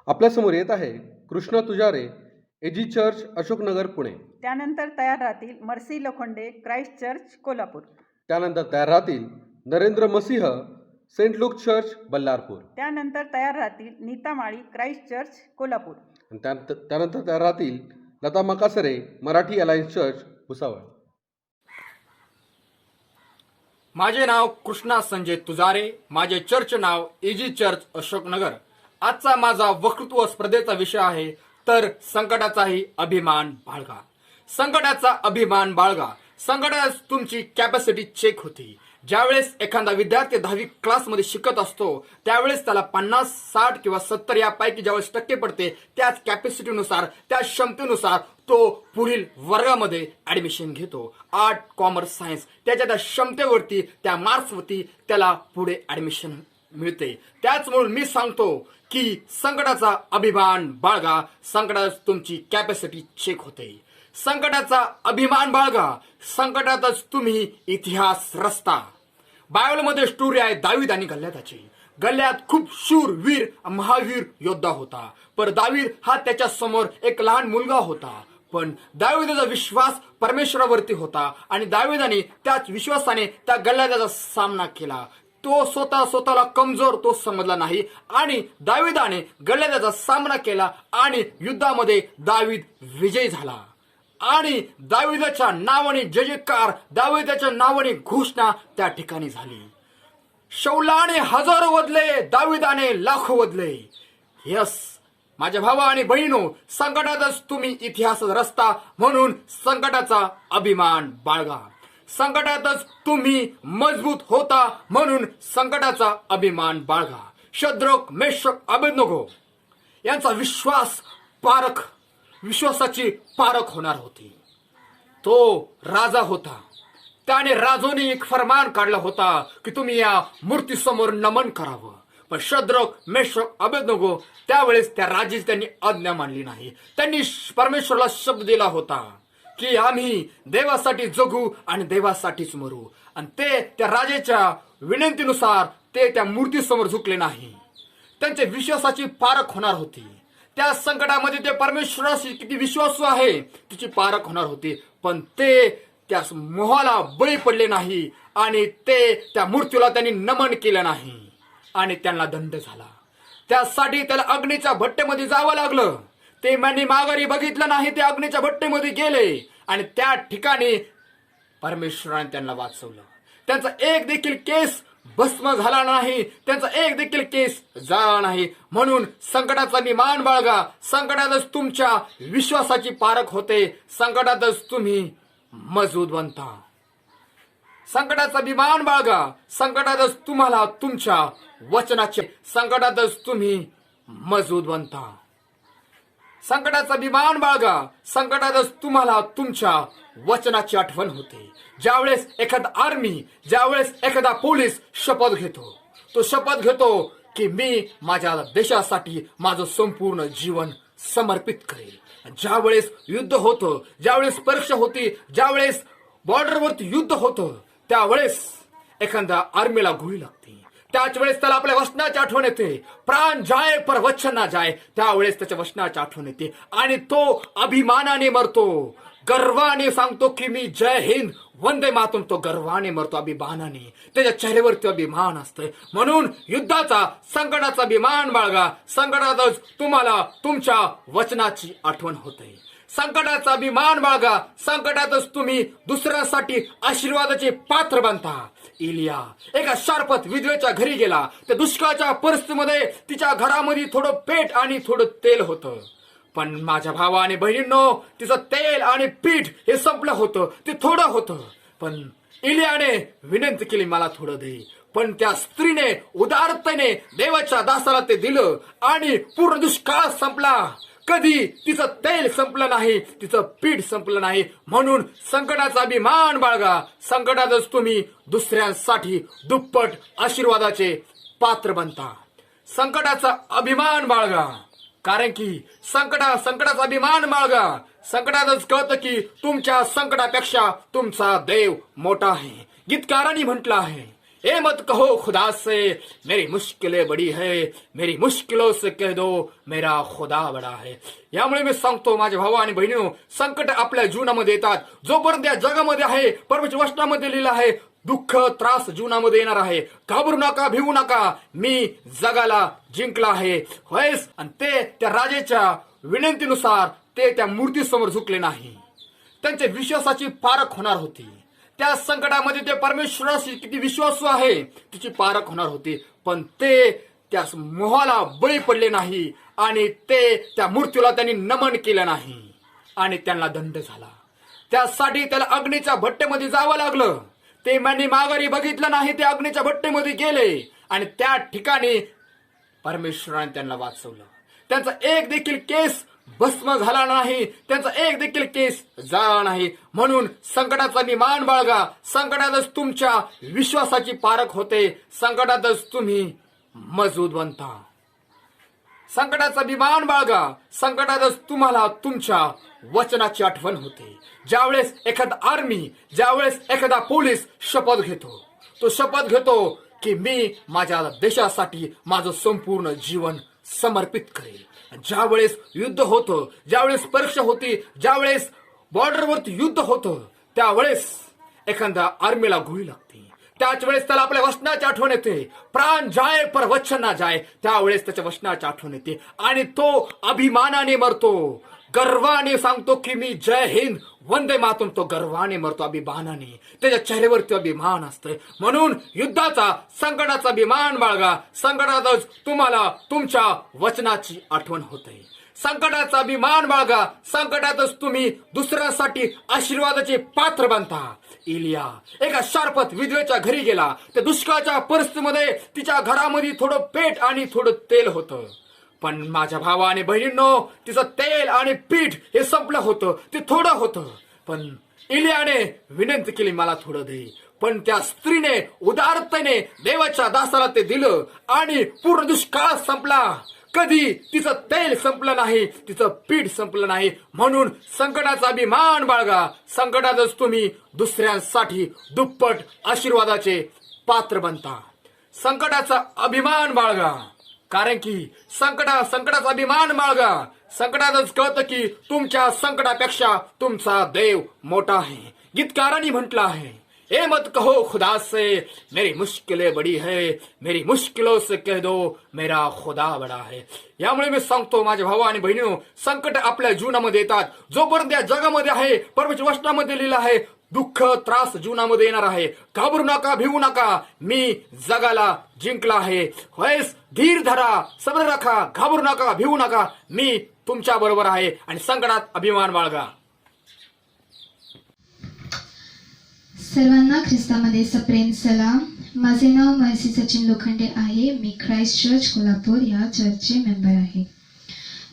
आपल्यासमोर येत आहे कृष्णा तुजारे, एजी चर्च, अशोकनगर, पुणे. त्यानंतर तयार राहतील mercy Lokhande, Christ church, Kolhapur. त्यानंतर तयार राहतील नरेंद्र मसीह, सेंट लूक चर्च, बल्लारपूर. त्यानंतर तयार राहतील नीता माळी, क्राइस्ट चर्च, कोल्हापूर. आणि त्यानंतर तयार राहतील लता मकासरे, मराठी अलायन्स चर्च, भुसावळ. माझे नाव कृष्णा संजय तुजारे, माझे चर्च नाव एजी चर्च, अशोकनगर. आजचा माझा वक्तृत्व स्पर्धेचा विषय आहे तर संकटाचाही अभिमान बाळगा. संकटाचा अभिमान बाळगा. संकटात तुमची कॅपॅसिटी चेक होती. ज्यावेळेस एखादा विद्यार्थी 10वी क्लासमध्ये शिकत असतो त्यावेळेस त्याला 50, 60 किंवा 70 यापैकी ज्यावेळेस टक्के पडते त्याच कॅपॅसिटीनुसार, त्या क्षमतेनुसार तो पुढील वर्गामध्ये ऍडमिशन घेतो. आर्ट, कॉमर्स, सायन्स त्याच्या त्या क्षमतेवरती, त्या मार्क्सवरती त्याला पुढे ऍडमिशन मिळते. त्याचमुळे मी सांगतो की संकटाचा अभिमान बाळगा. संकटात तुमची कॅपॅसिटी चेक होते. संकटाचा अभिमान बाळगा. संकटातच तुम्ही इतिहास रचता. बायबलमध्ये स्टोरी आहे दावीद आणि गल्ल्याताची. गल्ल्यात खूप शूर, वीर, महावीर योद्धा होता. पण दावीद हा त्याच्या समोर एक लहान मुलगा होता. पण दावीदाचा विश्वास परमेश्वरावरती होता आणि दावीदाने त्याच विश्वासाने त्या गल्ल्याताचा सामना केला. तो स्वतःला कमजोर तो समजला नाही आणि दावीदाने गल्ल्याताचा सामना केला आणि युद्धामध्ये दावीद विजयी झाला. आणि दावीदाच्या नावाने जयजयकार, दावीदाच्या नावाने घोषणा त्या ठिकाणी झाली. शौलाने हजारो वधले, दावीदाने लाखो वधले. यस माझ्या भावा आणि बहिणो, संकटातच तुम्ही इतिहास रचता. म्हणून संकटाचा अभिमान बाळगा. संकटातच तुम्ही मजबूत होता. म्हणून संकटाचा अभिमान बाळगा. शद्रक, मेषक, अबेदनगो यांचा विश्वासाची पारख होणार होती. तो राजा होता. त्याने राजोनी एक फरमान काढला होता की तुम्ही या मूर्तीसमोर नमन करावं. पण शद्रक, मेषक, अबेदनगो त्यावेळेस त्या राजाची त्यांनी आज्ञा मानली नाही. त्यांनी परमेश्वराला शब्द दिला होता की आम्ही देवासाठी जगू आणि देवासाठीच मरू. आणि ते त्या राजाच्या विनंतीनुसार ते त्या मूर्तीसमोर झुकले नाही. त्यांच्या विश्वासाची पारख होणार होती. त्या संकटामध्ये ते परमेश्वराशी किती विश्वासू आहे तिची पारख होणार होती. पण ते त्या मोहाला बळी पडले नाही आणि ते त्या मूर्तीला त्यांनी नमन केलं नाही आणि त्यांना दंड झाला. त्यासाठी त्याला अग्नीच्या भट्टेमध्ये जावं लागलं. ते त्यांनी माघारी बघितलं नाही. ते अग्नीच्या भट्टेमध्ये गेले आणि त्या ठिकाणी परमेश्वराने त्यांना वाचवलं. त्यांचा एक देखील केस भस्म झाला नाही. त्यांचा एक देखील केस जाळला नाही. म्हणून संकटाचा अभिमान बाळगा. संकटातच तुमच्या विश्वासाची पारख होते. संकटातच तुम्ही मजबूत बनता. संकटाचा अभिमान बाळगा. संकटातच तुम्हाला तुमच्या वचनाचे, संकटातच तुम्ही मजबूत बनता. संकटाचा अभिमान बाळगा. संकटातच तुम्हाला तुमच्या वचनाची आठवण होते. ज्यावेळेस एखादा आर्मी, ज्यावेळेस एखादा पोलीस शपथ घेतो, तो शपथ घेतो की मी माझ्या देशासाठी माझं संपूर्ण जीवन समर्पित करेल. ज्यावेळेस युद्ध होतं, ज्यावेळेस परीक्षा होती, ज्यावेळेस बॉर्डरवरती युद्ध होतं, त्यावेळेस एखाद्या आर्मीला गोळी लागते. त्याच वेळेस त्याला आपल्या वचनाची आठवण येते. प्राण जाय पर वचन ना जाय. त्यावेळेस त्याच्या वचनाची आठवण येते आणि तो अभिमानाने मरतो. गर्वाने सांगतो की मी जय हिंद, वंदे मातरम. तो गर्वाने मरतो, अभिमानाने. त्याच्या चेहऱ्यावरती अभिमान असतंय. म्हणून युद्धाचा, संकटाचा अभिमान बाळगा. संकटातच तुम्हाला तुमच्या वचनाची आठवण होते. संकटाचा अभिमान बाळगा. संकटातच तुम्ही दुसऱ्यांसाठी आशीर्वादाचे पात्र बनता. इलिया एका शार्पत विधवेच्या घरी गेला. त्या दुष्काळाच्या परिस्थितीमध्ये तिच्या घरामध्ये थोडं पीठ आणि थोडं तेल होतं. पण माझ्या भावा आणि बहिणींनो, तिचं तेल आणि पीठ हे संपलं होतं. ते थोडं होतं. पण इलियाने विनंती केली मला थोडं दे. पण त्या स्त्रीने उदारतेने देवाच्या दासाला ते दिलं आणि पूर्ण दुष्काळ संपला. कधी तिचं तेल संपलं नाही, तिचं पीठ संपलं नाही. म्हणून संकटाचा अभिमान बाळगा. संकटातच तुम्ही दुसऱ्यांसाठी दुप्पट आशीर्वादाचे पात्र बनता. संकटाचा अभिमान बाळगा. कारण की संकटाचा अभिमान बाळगा. संकटातच कळतं की तुमच्या संकटापेक्षा तुमचा देव मोठा आहे. गीतकारांनी म्हटलं आहे ए मत कहो खुदा से मेरी मुश्किलें बड़ी है, मेरी मुश्किलों से कह दो मेरा खुदा बडा है. यामुळे मी सांगतो माझ्या भावा आणि बहिणींनो, संकट आपल्या जीवनामध्ये येतात. जोपर्यंत या जगामध्ये आहे, परमेश्वर वचनामध्ये लिहिलं आहे, दुःख त्रास जीवनामध्ये येणार आहे. घाबरू नका, भिवू नका, मी जगाला जिंकला आहे. होयस. आणि ते त्या राजाच्या विनंतीनुसार ते त्या मूर्तीसमोर झुकले नाही. त्यांच्या विश्वासाची पारख होणार होती. त्या संकटामध्ये ते परमेश्वराशी किती विश्वासू आहे तिची पारख होणार होती. पण ते त्या मोहाला बळी पडले नाही आणि ते त्या मूर्तीला त्यांनी नमन केलं नाही आणि त्यांना दंड झाला. त्यासाठी त्याला अग्नीच्या भट्टेमध्ये जावं लागलं. ते त्यांनी माघारी बघितलं नाही, ते अग्नीच्या भट्टेमध्ये गेले आणि त्या ठिकाणी परमेश्वराने त्यांना वाचवलं. त्यांचा एक देखील केस भस्म झाला नाही, त्यांचा एक देखील केस जाळला नाही. म्हणून संकटाचा मान बाळगा. संकटातच तुमच्या विश्वासाची पारख होते. संकटातच तुम्ही मजबूत बनता. संकटाचा मान बाळगा. संकटातच तुम्हाला तुमच्या वचनाची आठवण होते. ज्यावेळेस एखादा आर्मी, ज्यावेळेस एखादा पोलीस शपथ घेतो, तो शपथ घेतो की मी माझ्या देशासाठी माझं संपूर्ण जीवन समर्पित करेल. ज्यावेळेस युद्ध होतं, ज्यावेळेस परीक्षा होती, ज्यावेळेस बॉर्डरवरती युद्ध होतं, त्यावेळेस एखाद्या आर्मीला गोळी लागते. त्याच वेळेस त्याला आपल्या वचनाची आठवण येते. प्राण जाय पर वचन ना जाय. त्यावेळेस त्याच्या वचनाची आठवण येते आणि तो अभिमानाने मरतो. गर्वाने सांगतो की मी जय हिंद वंदे मातरम. तो गर्वाने मरतो, अभिमानाने. त्याच्या चेहऱ्यावरती अभिमान असतंय. म्हणून युद्धाचा, संकटाचा अभिमान बाळगा. संकटातच तुम्हाला तुमच्या वचनाची आठवण होते. संकटाचा अभिमान बाळगा. संकटातच तुम्ही दुसऱ्यांसाठी आशीर्वादाचे पात्र बनता. इलिया एका शार्पत विधवेच्या घरी गेला. त्या दुष्काळाच्या परिस्थितीमध्ये तिच्या घरामध्ये थोडं पीठ आणि थोडं तेल होतं. पण माझ्या भावा आणि बहिणींनो, तिचं तेल आणि पीठ हे संपलं होतं, ते थोडं होतं. पण इलियाने विनंती केली, मला थोडं दे. पण त्या स्त्रीने उदारतेने देवाच्या दासाला ते दिलं आणि पूर्ण दुष्काळ संपला. कधी तिचं तेल संपलं नाही, तिचं पीठ संपलं नाही. म्हणून संकटाचा अभिमान बाळगा. संकटातच तुम्ही दुसऱ्यांसाठी दुप्पट आशीर्वादाचे पात्र बनता. संकटाचा अभिमान बाळगा. कारण की संकटाचा अभिमान बाळगा. संकटातच कळतं की तुमच्या संकटापेक्षा तुमचा देव मोठा आहे. गीतकारांनी म्हटलं आहे, ए मत कहो खुदा से मेरी मुश्किलें बड़ी है, मेरी मुश्किलों से कह दो मेरा खुदा बडा है. यामुळे मी सांगतो माझ्या भावा आणि बहिणींनो, संकट आपल्या जीवनामध्ये येतात. जोपर्यंत या जगामध्ये आहे, परमेश्वर वचनामध्ये लिहिलं आहे, दुःख त्रास जीवनामध्ये येणार आहे. घाबरू नका, भिवू नका, मी जगाला जिंकला आहे. होयस. धीर धरा, सब्र राखा, घाबरू नका, भिवू नका, मी तुमच्या बरोबर आहे. आणि संकटात अभिमान बाळगा. सर्वांना ख्रिस्तामध्ये सप्रेम सलाम. माझे नाव मर्सी सचिन लोखंडे आहे. मी ख्राइस्ट चर्च कोल्हापूर या चर्चचे मेंबर आहे.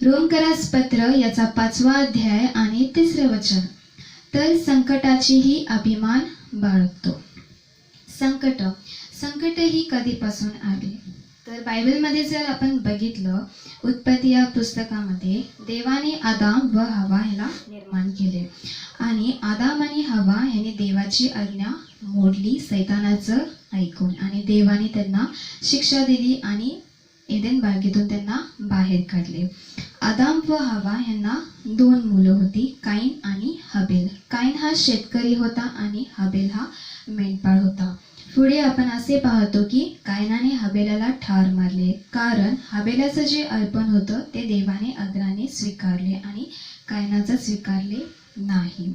रोमकरास पत्र याचा 5वा अध्याय आणि 3रे वचन. तर संकटाचीही अभिमान बाळगतो. संकट ही कधीपासून आली? तर बायबलमध्ये जर आपण बघितलं, उत्पत्ती या पुस्तकामध्ये देवाने आदाम व हवा ह्याला निर्माण केले आणि आदाम आणि हवा ह्याने देवाची आज्ञा मोडली सैतानाचं ऐकून आणि देवाने त्यांना शिक्षा दिली आणि एदेन बागेतून त्यांना बाहेर काढले. आदाम व हवा ह्यांना 2 मुलं होती, काईन आणि हबेल. काईन हा शेतकरी होता आणि हबेल हा मेंढपाळ होता. पुढे आपण असे पाहतो की कायनाने हबेलाला ठार मारले, कारण हबेलाचं जे अर्पण होतं ते देवाने आदराने स्वीकारले आणि कायनाचं स्वीकारले नाही.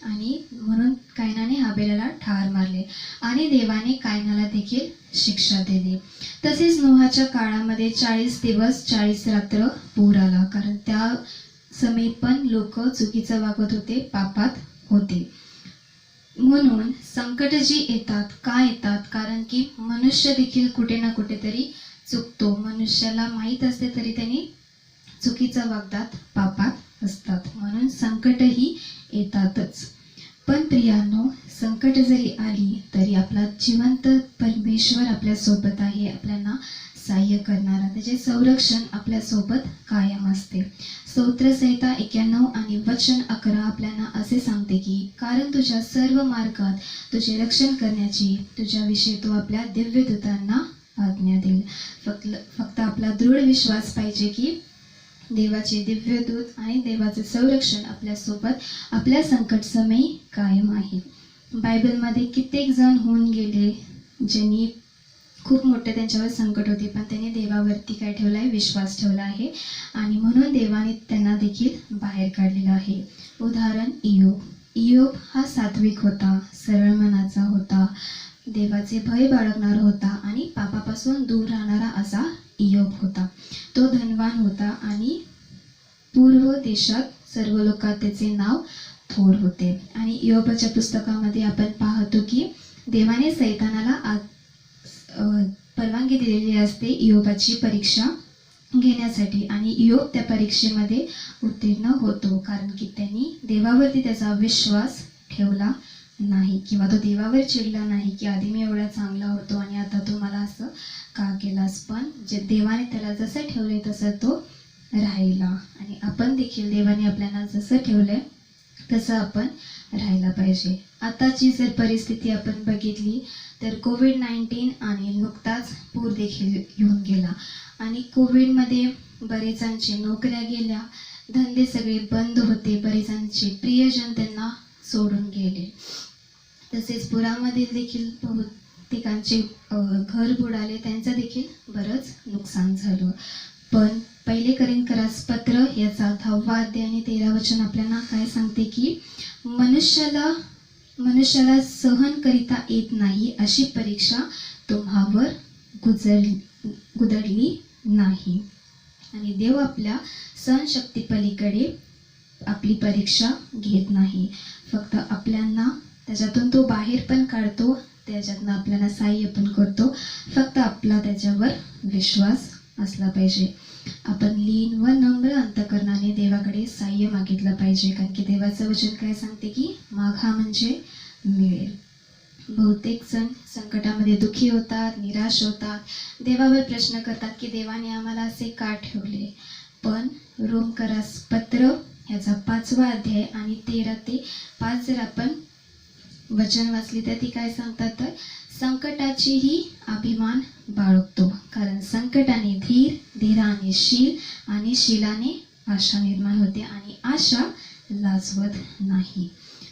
आणि म्हणून कायनाने हबेलाला ठार मारले आणि देवाने कायनाला देखील शिक्षा दिली. तसेच नोहाच्या काळामध्ये 40 दिवस 40 रात्र पूर आला, कारण त्या समय पण लोक चुकीचं वागत होते, पापात होते. म्हणून संकट जी येतात, का येतात? कारण की मनुष्य देखील कुठे ना कुठेतरी चुकतो. मनुष्याला माहीत असते तरी त्यांनी चुकीचं वागतात, पापात असतात. म्हणून संकटही येतातच. पण प्रियांनो, संकट जरी आली तरी आपला जिवंत परमेश्वर आपल्या सोबत आहे, आपल्याला सहाय्य करणारा, त्याचे संरक्षण आपल्यासोबत कायम असते. स्तोत्रसंहिता 91 आणि वचन 11 आपल्याला असे सांगते की कारण तुझ्या सर्व मार्गात तुझे रक्षण करण्याची तुझ्याविषयी तो आपल्या दिव्य दूतांना आज्ञा देईल. फक्त आपला दृढ विश्वास पाहिजे की देवाचे दिव्य दूत आणि देवाचे संरक्षण आपल्यासोबत आपल्या संकट समयी कायम आहे. बायबलमध्ये कित्येक जण होऊन गेले ज्यांनी खूप मोठे त्यांच्यावर संकट होते, पण त्यांनी देवावरती काय ठेवला आहे? विश्वास ठेवला आहे आणि म्हणून देवाने त्यांना देखील बाहेर काढलेलं आहे. उदाहरण इयोब हा सात्विक होता, सरळ मनाचा होता, देवाचे भय बाळगणारा होता आणि पापापासून दूर राहणारा असा इयोब होता. तो धनवान होता आणि पूर्व देशात सर्व लोकात त्याचे नाव थोर होते. आणि इयोबाच्या पुस्तकामध्ये आपण पाहतो की देवाने सैतानाला परवानगी दिलेली असते इयोबाची परीक्षा घेण्यासाठी आणि इयोब त्या परीक्षेमध्ये उत्तीर्ण होतो, कारण की त्यांनी देवावरती त्याचा विश्वास ठेवला नाही किंवा तो देवावर चिडला नाही की आधी मी एवढा चांगला होतो आणि आता तू मला असं का केलास. पण जे देवाने त्याला जसं ठेवले तसं तो राहिला आणि आपण देखील देवाने आपल्याला जसं ठेवलंय तसं आपण राहायला पाहिजे. आताची जर परिस्थिती आपण बघितली तर कोविड-19 आणि नुकताच पूर देखील येऊन गेला आणि कोविडमध्ये बरेचांची नोकऱ्या गेल्या, धंदे सगळे बंद होते, बरेचांचे प्रियजन त्यांना सोडून गेले. तसेच पुरामध्ये देखील बहुतेकांचे घर बुडाले, त्यांचं देखील बरंच नुकसान झालं. पण पहिले करिंथकरास पत्र याचा 10वा अध्याय आणि 13 वचन आपल्याला काय सांगते की मनुष्याला सहन करिता येत नाही अशी परीक्षा तुम्हावर गुदरली नाही आणि देव आपल्या सहनशक्ती पलीकडे आपली परीक्षा घेत नाही. फक्त आपल्याला त्याच्यातून तो बाहेर पण काढतो, त्याच्यातनं आपल्याला सहाय्य पण करतो. फक्त आपला त्याच्यावर विश्वास असला पाहिजे. आपण लीन व नम्र अंतकरणाने देवाकडे सहाय्य मागितलं पाहिजे, कारण की देवाचं वचन काय सांगते की मागा म्हणजे मिळेल. बहुतेक जण संकटामध्ये दुःखी होतात, निराश होतात, देवावर प्रश्न करतात की देवाने आम्हाला असे का ठेवले. पण रोमकरास पत्र ह्याचा 5वा अध्याय आणि 13 ते 5 जर आपण वचन वाचली तर ती काय सांगतात तर संकटाचीही अभिमान बाळगतो, कारण संकटाने धीर, धीराने शील आणि शीलाने आशा निर्माण होते आणि आशा लाजवत नाही.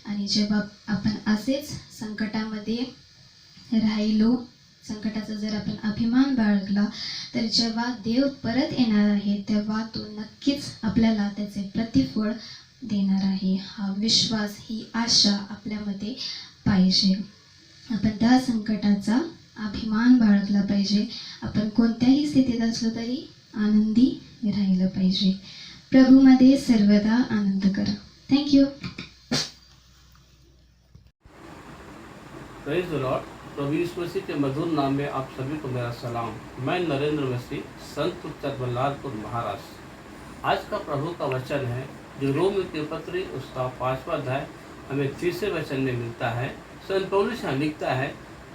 आणि जेव्हा आपण असेच संकटामध्ये राहिलो, संकटाचा जर आपण अभिमान बाळगला तर जेव्हा देव परत येणार आहे तेव्हा तो नक्कीच आपल्याला त्याचे प्रतिफळ देणार आहे. हा विश्वास, ही आशा आपल्यामध्ये पाहिजे. आपण त्या संकटाचा अभिमान बाळगला पाहिजे. आपण कोणत्याही स्थितीत असलो तरी आनंदी राहिलं पाहिजे. प्रभूमध्ये सर्वदा आनंद करा. थँक्यू. Praise the lord. प्रभु यीशु मसीह के मधुर नाम में आप सभी को मेरा सलाम. मैं नरेंद्र मसीह, संत उत्तर बल्लारपुर, महाराष्ट्र. आज का प्रभु का वचन है जो रोम के पत्री उसका 5वां अध्याय हमें 30वें वचन में मिलता है. संत पौलुस यहाँ लिखता है,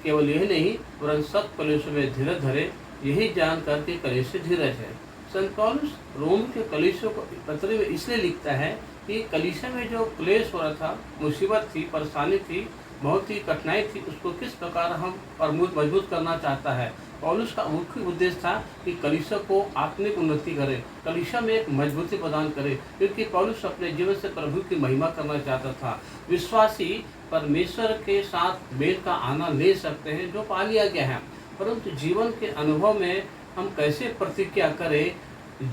केवल यही नहीं वरन सब कलेशों में धीरज धरे, यही जान करके कलेश से धीरज है. संत पौलुस रोम के कलीसियों को पत्र में इसलिए लिखता है कि कलीसिया में जो क्लेश हो रहा था, मुसीबत थी, परेशानी थी, बहुत ही कठिनाई थी, उसको किस प्रकार हम और मजबूत करना चाहता है. पौलुस का मुख्य उद्देश्य था कि कलीसिया को आत्मिक उन्नति करे, कलीसिया में एक मजबूती प्रदान करे, क्योंकि पौलुस अपने जीवन से प्रभु की महिमा करना चाहता था. विश्वासी परमेश्वर के साथ मेल का आनंद ले सकते हैं जो पा लिया गया है, परंतु जीवन के अनुभव में हम कैसे प्रतिक्रिया करें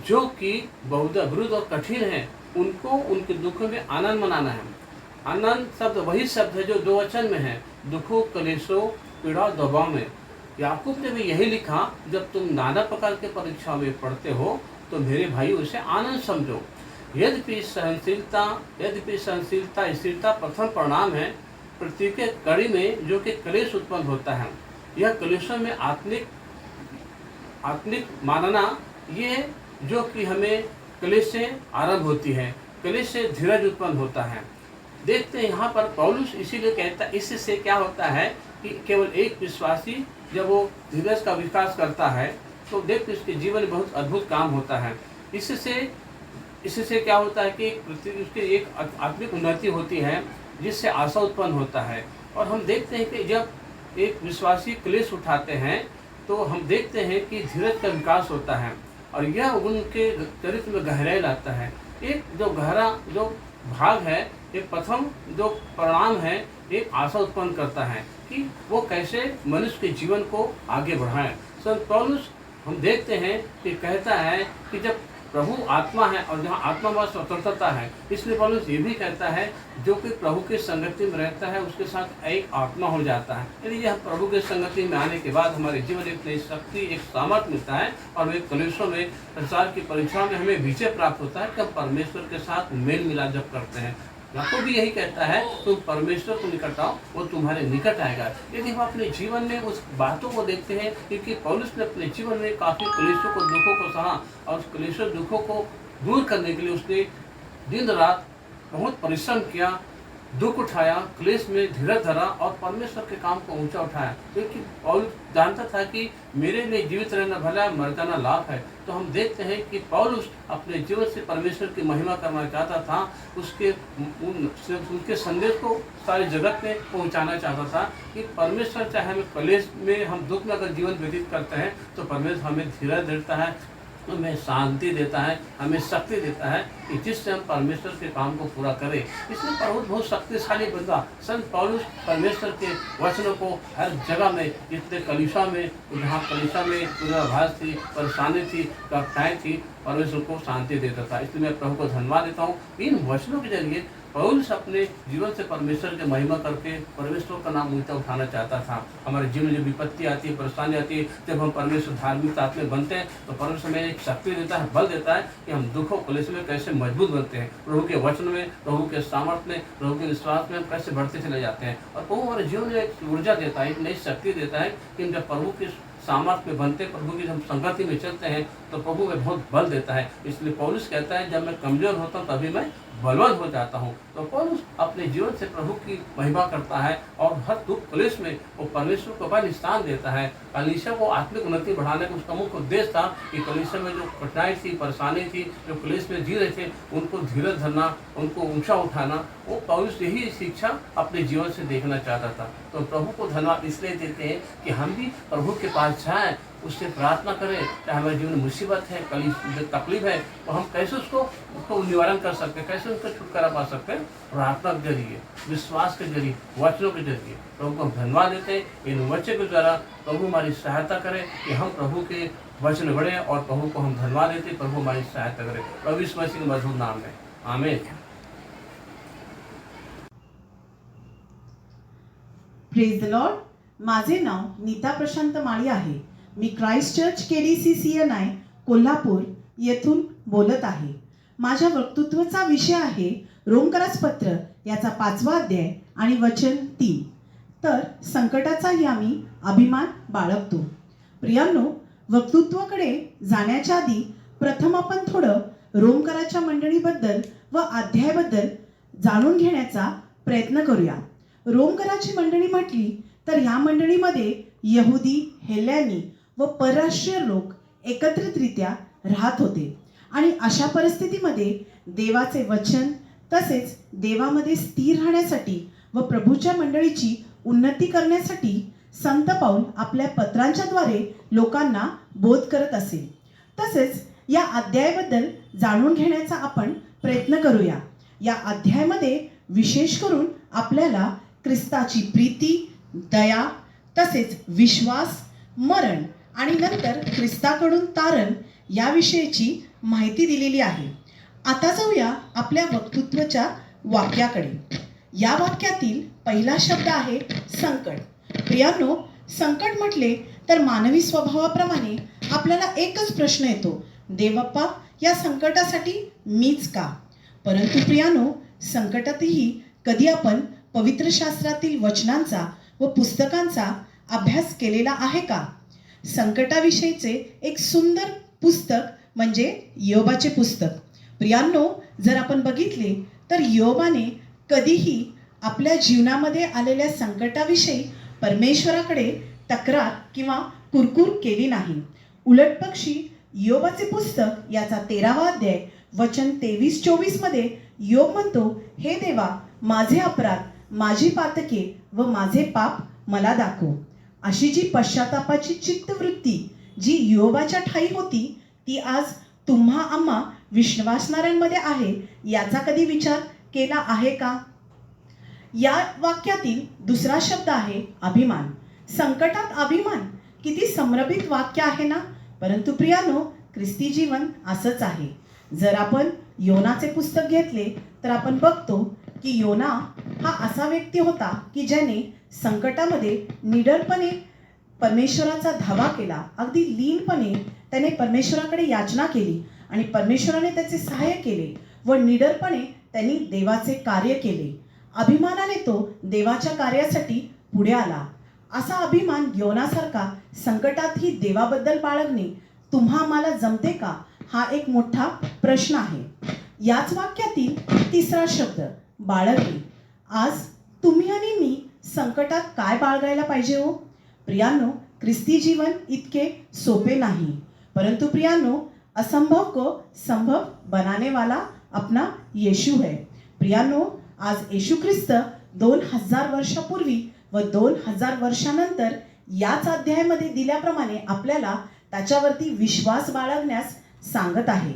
जो कि बहुत विरुद्ध और कठिन है, उनको उनके दुखों में आनंद मनाना है. आनंद शब्द वही शब्द है जो 2 वचन में है, दुखों, कलेशों, पीड़ा, दबाव में. याकूब ने भी यही लिखा, जब तुम नाना प्रकार के परीक्षा में पढ़ते हो तो मेरे भाई उसे आनंद समझो. यद्यपि सहनशीलता स्थिरता प्रथम परिणाम है पृथ्वी के कड़ी में जो कि कलेश उत्पन्न होता है. यह कलेशों में आत्मिक मानना, ये जो कि हमें कलेश से आरंभ होती है, कलेश से धीरज उत्पन्न होता है. देखते हैं यहाँ पर पौलुस इसीलिए कहता है, इससे क्या होता है कि केवल एक विश्वासी जब वो धीरज का विकास करता है तो देखते उसके जीवन में बहुत अद्भुत काम होता है। इससे क्या होता है कि उसकी एक आत्मिक उन्नति होती है, जिससे आशा उत्पन्न होता है। और हम देखते हैं कि जब एक विश्वासी क्लेश उठाते हैं तो हम देखते हैं कि धीरज का विकास होता है और यह उनके चरित्र में गहराई लाता है। एक जो गहरा जो भाग है, एक प्रथम जो परिणाम है, एक आशा उत्पन्न करता है कि वो कैसे मनुष्य के जीवन को आगे बढ़ाएं। संत पौलुस हम देखते हैं कि कहता है कि जब प्रभु आत्मा है और जहाँ आत्मा में स्वतंत्रता है, इसलिए पौलुस ये भी कहता है जो कि प्रभु की संगति में रहता है उसके साथ एक आत्मा हो जाता है। यदि यह प्रभु की संगति में आने के बाद हमारे जीवन एक नई शक्ति, एक सामर्थ्य मिलता है और एक कलेशों में, संसार की परीक्षाओं में हमें विजय प्राप्त होता है कि हम परमेश्वर के साथ मेल मिलाप जब करते हैं। याकूब भी यही कहता है, तुम परमेश्वर को निकट आओ, वो तुम्हारे निकट आएगा। यदि हम अपने जीवन में उस बातों को देखते हैं, क्योंकि पौलुस ने अपने जीवन में काफ़ी क्लेशों को, दुखों को सहा और उस क्लेशों दुखों को दूर करने के लिए उसने दिन रात बहुत परिश्रम किया, दुख उठाया, क्लेश में धीरज धरा और परमेश्वर के काम को ऊंचा उठाया, क्योंकि पौलुस जानता था कि मेरे लिए जीवित रहना भला है, मर जाना लाभ है। तो हम देखते हैं कि पौलुस अपने जीवन से परमेश्वर की महिमा करना चाहता था, उनके संदेश को सारे जगत में पहुंचाना चाहता था कि परमेश्वर चाहे हमें क्लेश में, हम दुख में अगर जीवन व्यतीत करते हैं तो परमेश्वर हमें धीरज देता है, हमें शांति देता है, हमें शक्ति देता है कि जिससे हम परमेश्वर के काम को पूरा करें। इसलिए पौलुस बहुत शक्तिशाली बंदा। संत पौलुस परमेश्वर के वचनों को हर जगह में, जितने कलीसिया में, जहाँ कलीसिया में विरोधाभास थी, परेशानी थी, कठिनाई थी, परमेश्वर को शांति देता था। इसलिए मैं प्रभु को धन्यवाद देता हूँ। इन वचनों के जरिए पौलुस अपने जीवन से परमेश्वर की महिमा करके परमेश्वर का नाम ऊंचा उठाना चाहता था। हमारे जीवन में जब विपत्ति आती है, परेशानी आती है, जब हम परमेश्वर धार्मिक आत्मा में बनते हैं तो परमेश्वर में एक शक्ति देता है, बल देता है कि हम दुखों क्लेश में कैसे मजबूत बनते हैं। प्रभु के वचन में, प्रभु के सामर्थ्य में, प्रभु के विश्वास में हम कैसे बढ़ते चले जाते हैं। और प्रभु हमारे जीवन में एक ऊर्जा देता है, एक नई शक्ति देता है कि हम जब प्रभु के सामर्थ्य में बनते, प्रभु की हम संगति में चलते हैं तो प्रभु में बहुत बल देता है। इसलिए पौलुस कहता है, जब मैं कमजोर होता हूँ तभी मैं बलवान हो जाता हूँ। तो पौलुस अपने जीवन से प्रभु की महिमा करता है और हर दुख क्लेश में वो परमेश्वर को अपना स्थान देता है। कलीसिया को आत्मिक उन्नति बढ़ाने का उसका मुख्य उद्देश्य था कि कलीसिया में जो कठिनाई थी, परेशानी थी, जो क्लेश में जी रहे थे, उनको धीरज धरना, उनको ऊंचा उठाना, वो पौलुस यही शिक्षा अपने जीवन से देखना चाहता था। तो प्रभु को धन्यवाद इसलिए देते हैं कि हम भी प्रभु के पास जाएं, उससे प्रार्थना करें। चाहे हमारे जीवन में मुसीबत है, जो तकलीफ है, तो हम कैसे उसको निवारण कर सकते हैं, कैसे उसका छुटकारा पा सकते हैं? प्रार्थना के जरिए, विश्वास के जरिए, वचनों के जरिए। प्रभु को हम धन्यवाद देते हैं। इन वचन के द्वारा प्रभु हमारी सहायता करें कि हम प्रभु के वचन बढ़े और प्रभु को हम धन्यवाद देते, प्रभु हमारी सहायता करें। प्रभु यीशु मसीह के मधुर नाम में आमीन। Praise the Lord. माझे नाव नीता प्रशांत माळी आहे। मी क्राइस्ट चर्च KDCCNI कोल्हापूर येथून बोलत आहे। माझ्या वक्तृत्वाचा विषय आहे रोमकरास पत्र याचा 5वा अध्याय आणि वचन 3। तर संकटाचाही आम्ही अभिमान बाळगतो। प्रियांनो, वक्तृत्वाकडे जाण्याच्या आधी प्रथम आपण थोडं रोमकराच्या मंडळीबद्दल व अध्यायाबद्दल जाणून घेण्याचा प्रयत्न करूया। रोमकराची मंडळी म्हटली तर या मंडळीमध्ये यहुदी, हेल्यानी व परराष्ट्रीय लोक एकत्रितरित्या राहत होते आणि अशा परिस्थितीमध्ये देवाचे वचन तसेच देवामध्ये स्थिर राहण्यासाठी व प्रभूच्या मंडळीची उन्नती करण्यासाठी संत पाऊल आपल्या पत्रांच्याद्वारे लोकांना बोध करत असे। तसेच या अध्यायाबद्दल जाणून घेण्याचा आपण प्रयत्न करूया। या अध्यायामध्ये विशेष करून आपल्याला ख्रिस्ताची प्रीती, दया तसेच विश्वास, मरण आणि नंतर ख्रिस्ताकडून तारण याविषयीची माहिती दिलेली आहे। आता जाऊया आपल्या वक्तृत्वाच्या वाक्याकडे। या वाक्यातील पहिला शब्द आहे संकट। प्रियांनो, संकट म्हटले तर मानवी स्वभावाप्रमाणे आपल्याला एकच प्रश्न येतो, देवप्पा या संकटासाठी मीच का? परंतु प्रियांनो, संकटातही कधी आपण पवित्र शास्त्रातील वचनांचा व पुस्तकांचा अभ्यास केलेला आहे का? संकटाविषयीचे एक सुंदर पुस्तक म्हणजे योबाचे पुस्तक। प्रियांनो, जर आपण बघितले तर योबाने कधीही आपल्या जीवनामध्ये आलेल्या संकटाविषयी परमेश्वराकडे तक्रार किंवा कुरकुर केली नाही। उलटपक्षी योबाचे पुस्तक याचा 13वा अध्याय वचन 23-24 मध्ये योब म्हणतो, हे देवा, माझे अपराध, माझी पातके व माझे पाप मला दाखव. अशी जी पश्चातापाची चित्तवृत्ती जी योबाच्या ठाई होती ती आज तुम्हा आम्हा विश्वासणाऱ्यांमध्ये आहे याचा कधी विचार केला आहे का? या वाक्यातील दुसरा शब्द आहे अभिमान. संकटात अभिमान, किती समर्पित वाक्य आहे ना. परंतु प्रियानो, ख्रिस्ती जीवन असंच आहे. जर आपण योनाचे पुस्तक घेतले तर आपण बघतो की योना हा असा व्यक्ती होता की ज्याने संकटामध्ये निडरपणे परमेश्वराचा धावा केला. अगदी लीनपणे त्याने परमेश्वराकडे याचना केली आणि परमेश्वराने त्याचे सहाय्य केले व निडरपणे त्यांनी देवाचे कार्य केले. अभिमानाने तो देवाच्या कार्यासाठी पुढे आला. असा अभिमान योनासारखा संकटातही देवाबद्दल बाळगणे तुम्हा मला जमते का, हा एक मोठा प्रश्न आहे. याच वाक्यातील तिसरा शब्द बाळगणे. आज तुम्ही आणि मी संकटात काय बाळगायला पाहिजे हो? प्रियानो, ख्रिस्ती जीवन इतके सोपे नाही. परंतु प्रियानो, असंभव को संभव बनाने वाला अपना येशू है. प्रियानो, आज येशू ख्रिस्त 2000 वर्षापूर्वी व 2000 वर्षानंतर याच अध्यायामध्ये दिल्याप्रमाणे आपल्याला त्याच्यावरती विश्वास बाळगण्यास सांगत आहे.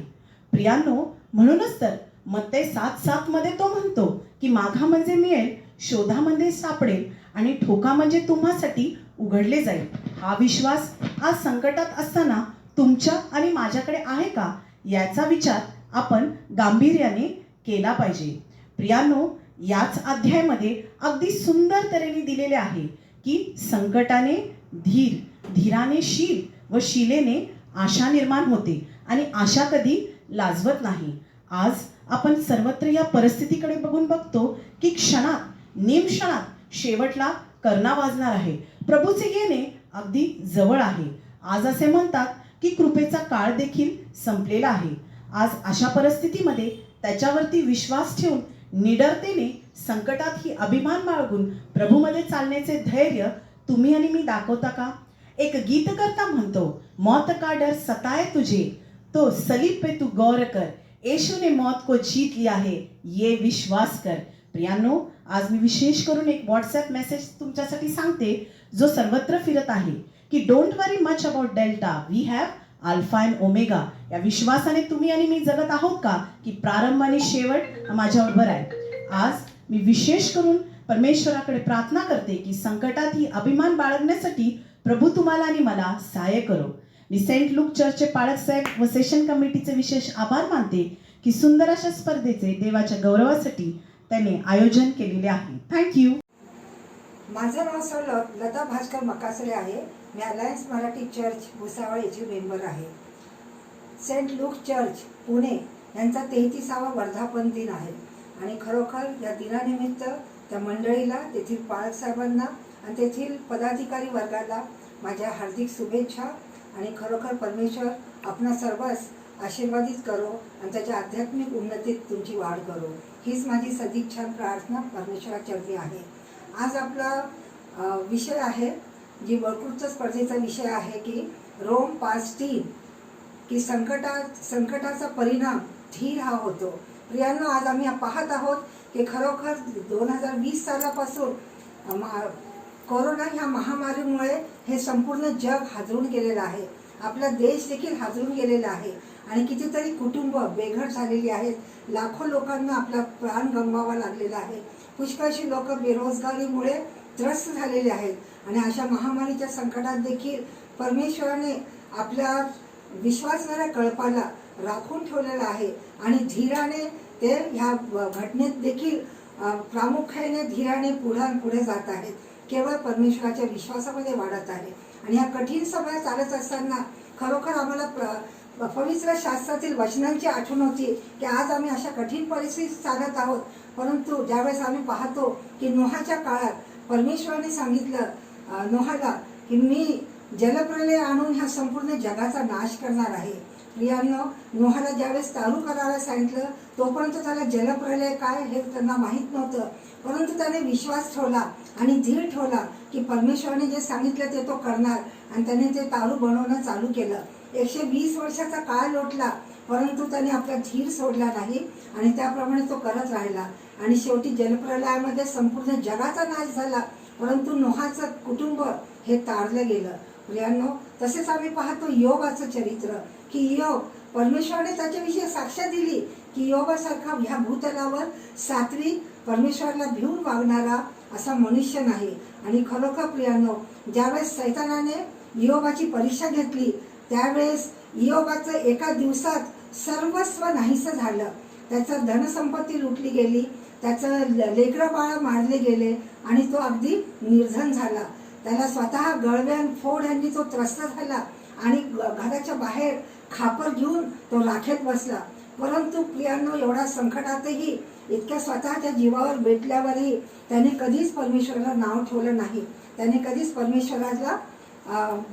प्रियानो, म्हणूनच तर मत्ते 7:7 मध्ये तो म्हणतो की मागा म्हणजे मिळेल, शोधा म्हणजे सापडेल आणि ठोका म्हणजे तुम्हासाठी उघडले जाईल. हा विश्वास आज संकटात असताना तुमच्या आणि माझ्याकडे आहे का, याचा विचार आपण गांभीर्याने केला पाहिजे. प्रियानो, याच अध्यायामध्ये अगदी सुंदर तऱ्हेने दिलेले आहे की संकटाने धीर, धीराने शील व शिलेने आशा निर्माण होते आणि आशा कधी लाजवत नाही. आज आपण सर्वत्र या परिस्थितीकडे बघून बघतो की क्षणात, निमक्षणात शेवटला कर्णा वाजणार आहे. प्रभूचे येणे अगदी जवळ आहे. आज असे म्हणतात की कृपेचा काळ देखील संपलेला आहे. आज अशा परिस्थितीमध्ये त्याच्यावरती विश्वास ठेवून निडरतेने संकटात ही अभिमान बाळगून प्रभूमध्ये चालण्याचे धैर्य तुम्ही आणि मी दाखवता का? एक गीतकर्ता म्हणतो, मौत का डर सताए तुझे तो सलीब पे तू गौर कर, यीशु ने मौत को जीत लिया है, ये विश्वास कर. प्रियानो, आज मी विशेष करून एक व्हॉट्सॲप मेसेज तुमच्यासाठी सांगते जो सर्वत्र फिरत आहे की don't worry much about delta, we have alpha and omega. या विश्वासाने तुम्ही आणि मी जगत आहोत का की प्रारंभ आणि शेवट माझ्याबरोबर आहे. आज मी विशेष करून परमेश्वराकडे प्रार्थना करते की संकटात ही अभिमान बाळगण्यासाठी प्रभू तुम्हाला आणि मला सहाय्य करो. मी सेंट लूक चर्चचे पालक साहेब व सेशन कमिटीचे विशेष आभार मानते की सुंदर अशा स्पर्धेचे देवाच्या गौरवासाठी त्याने आयोजन केलेले आहे. थँक्यू. माझं नाव सर लता भास्कर मकासरे आहे. मी अलायन्स मराठी चर्च भुसावळ याची मेंबर आहे. सेंट लूक चर्च पुणे यांचा 33वा वर्धापन दिन आहे आणि खरोखर या दिनानिमित्त त्या मंडळीला, तेथील पालक साहेबांना आणि तेथील पदाधिकारी वर्गाला माझ्या हार्दिक शुभेच्छा. आणि खरोखर परमेश्वर आपणा सर्वांस आशीर्वादित करो आणि त्याच्या आध्यात्मिक उन्नतीत तुमची वाढ करो, हीच माझी सदिच्छा प्रार्थना परमेश्वराचरणी आहे. आज आपला विषय आहे, जी वक्तृत्व स्पर्धेचा विषय आहे की रोम 5:3 की संकटाचा परिणाम धीर हा होतो. प्रियांनो, आज आम्ही पाहत आहोत की खरोखर 2020 सालापासून कोरोना ह्या महामारीमुळे हे संपूर्ण जग हादरून गेलेलं आहे. आपला देश देखील हादरून गेलेला आहे आणि कितीतरी कुटुंब बेघर झालेली आहेत. लाखो लोकांना आपला प्राण गमवावा लागलेला आहे. पुष्कळशी लोक बेरोजगारीमुळे त्रस्त झालेले आहेत आणि अशा महामारीच्या संकटात देखील परमेश्वराने आपल्या विश्वासणाऱ्या कळपाला राखून ठेवलेला आहे आणि धीराने ते ह्या घटनेत देखील प्रामुख्याने धीराने पुढे जात आहेत. केवळ परमेश्वराच्या विश्वासामध्ये वाढत आहे. आणि या कठीण समय चालत असताना खरोखर आम्हाला पवित्र शास्त्रातील वचनांची आठवण होती की आज आम्ही अशा कठीण परिस्थितीत चालत आहोत. परंतु ज्यावेळेस आम्ही पाहतो की नोहाच्या काळात परमेश्वराने सांगितलं नोहाला की मी जलप्रलय आणून ह्या संपूर्ण जगाचा नाश करणार आहे. प्रियांनो, नोहाला ज्यावेळेस तारू करायला सांगितलं तोपर्यंत त्याला जलप्रलय काय हे त्यांना माहीत नव्हतं, परंतु त्याने विश्वास ठेवला आणि धीर ठेवला की परमेश्वराने जे सांगितलं ते तो करणार, आणि त्याने ते तारू बनवणं चालू केलं. 120 वर्षाचा काळ लोटला, परंतु त्याने आपला धीर सोडला नाही आणि त्याप्रमाणे तो करत राहिला. आणि शेवटी जलप्रलयामध्ये संपूर्ण जगाचा नाश झाला, परंतु नोहाचं कुटुंब हे तारलं गेलं. प्रियांनो, तसेच आम्ही पाहतो योबाचं चरित्र की योग, परमेश्वराने त्याच्याविषयी साक्ष दिली की योबासारखा ह्या भूतलावर सात्विक, परमेश्वराला भिवून वागणारा असा मनुष्य नाही. आणि खरोखर प्रियांनो, ज्यावेळेस सैतानाने योबाची परीक्षा घेतली त्यावेळेस योबाचं एका दिवसात सर्वस्व नाहीसं झालं. त्याचं धनसंपत्ती लुटली गेली, त्याचं लेकरं बाळ मारले गेले आणि तो अगदी निर्धन झाला. त्याला स्वतः गळव्यान फोड यांनी तो त्रस्त झाला आणि घराच्या बाहेर खापर घेऊन तो राखेत बसला. परंतु प्रियांनो, एवढा संकटातही, इतक्या स्वतःच्या जीवावर बेटल्यावरही त्याने कधीच परमेश्वराला नाव ठेवलं नाही. त्याने कधीच परमेश्वराला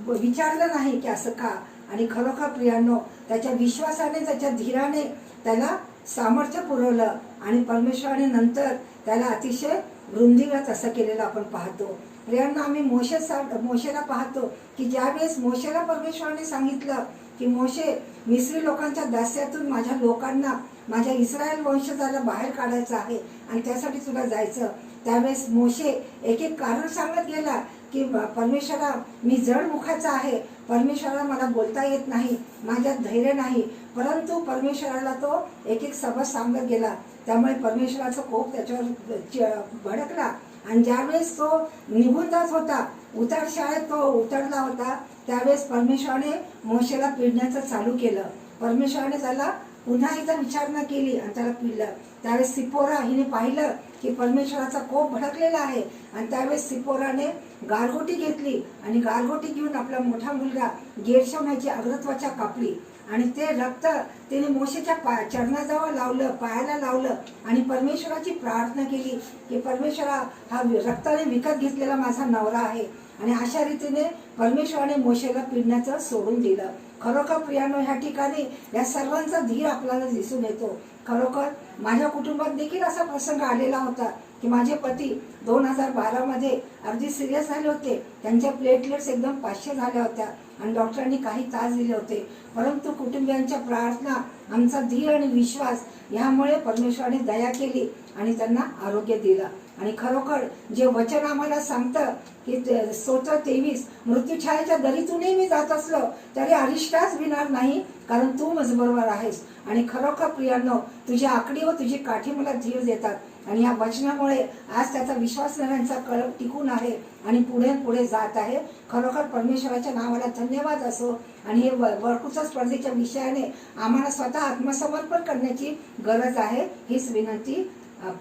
विचारलं नाही की असं का. आणि खरोखर प्रियांनो, त्याच्या विश्वासाने, त्याच्या धीराने त्याला सामर्थ्य पुरवलं आणि परमेश्वराने नंतर त्याला अतिशय वृंदीगत असं केलेलं आपण पाहतो. प्रियांनो, आम्ही मोशेला पाहतो की ज्यावेळेस मोशेला परमेश्वराने सांगितलं की मोशे, मिस्री लोकांच्या दास्यातून माझ्या लोकांना, माझ्या इस्रायल वंशजाला बाहेर काढायचं आहे आणि त्यासाठी तुला जायचं, त्यावेळेस मोशे एक एक कारण सांगत गेला की परमेश्वरा, मी जड मुखाचा आहे, परमेश्वराला मला बोलता येत नाही, माझ्यात धैर्य नाही. परंतु परमेश्वराला तो एक एक सबक सांगत गेला. त्यामुळे परमेश्वराचा कोप त्याच्यावर भडकला आणि ज्यावेळेस तो निघून जात होता, उतर शाळेत तो उतरला होता, त्यावेळेस परमेश्वराने मोशेला पिडण्याचं चालू केलं. परमेश्वराने त्याला पुन्हा एकदा विचारणा केली आणि त्याला पिडलं. त्यावेळेस सिपोरा हिने पाहिलं की परमेश्वराचा कोप भडकलेला आहे आणि त्यावेळेस सिपोराने गारगोटी घेतली आणि गारगोटी घेऊन आपला मोठा मुलगा गेरशोनाची अग्रत्वाच्या कापली आणि ते रक्त तिने मोशेच्या चरणाजवळ लावलं, पायाला लावलं आणि परमेश्वराची प्रार्थना केली की परमेश्वरा, हा रक्ताने विकत घेतलेला माझा नवरा आहे. आणि अशा रीतीने परमेश्वराने मोशेला पिडण्याचं सोडून दिलं. खरोखर प्रियांनो, ह्या ठिकाणी या सर्वांचा धीर आपल्याला दिसून येतो. खरोखर माझ्या कुटुंबात देखील असा प्रसंग आलेला होता की माझे पती 2012 मध्ये अगदी सिरियस झाले होते. त्यांच्या प्लेटलेट्स एकदम 500 झाल्या होत्या आणि डॉक्टरांनी काही तास दिले होते. परंतु कुटुंबियांच्या प्रार्थना, आमचा धीर आणि विश्वास यामुळे परमेश्वराने दया केली आणि त्यांना आरोग्य दिलं. आणि खरोखर जे वचन आम्हाला सांगतं की स्तोत्र 23, मृत्यूछायेच्या दरीतूनही मी जात असलो तरी अरिष्टाच भिणार नाही, कारण तू माझ्याबरोबर आहेस. आणि खरोखर प्रियांनो, तुझी आकडी व तुझी काठी मला धीर देतात आणि या वचनामुळे आज त्याचा विश्वासणाऱ्यांचा कळप टिकून आहे आणि पुढे पुढे जात आहे. खरोखर परमेश्वराच्या नावाला धन्यवाद असो. आणि हे वरकुचा स्पर्धेच्या विषयाने आम्हाला स्वतः आत्मसमर्पण करण्याची गरज आहे, हीच विनंती.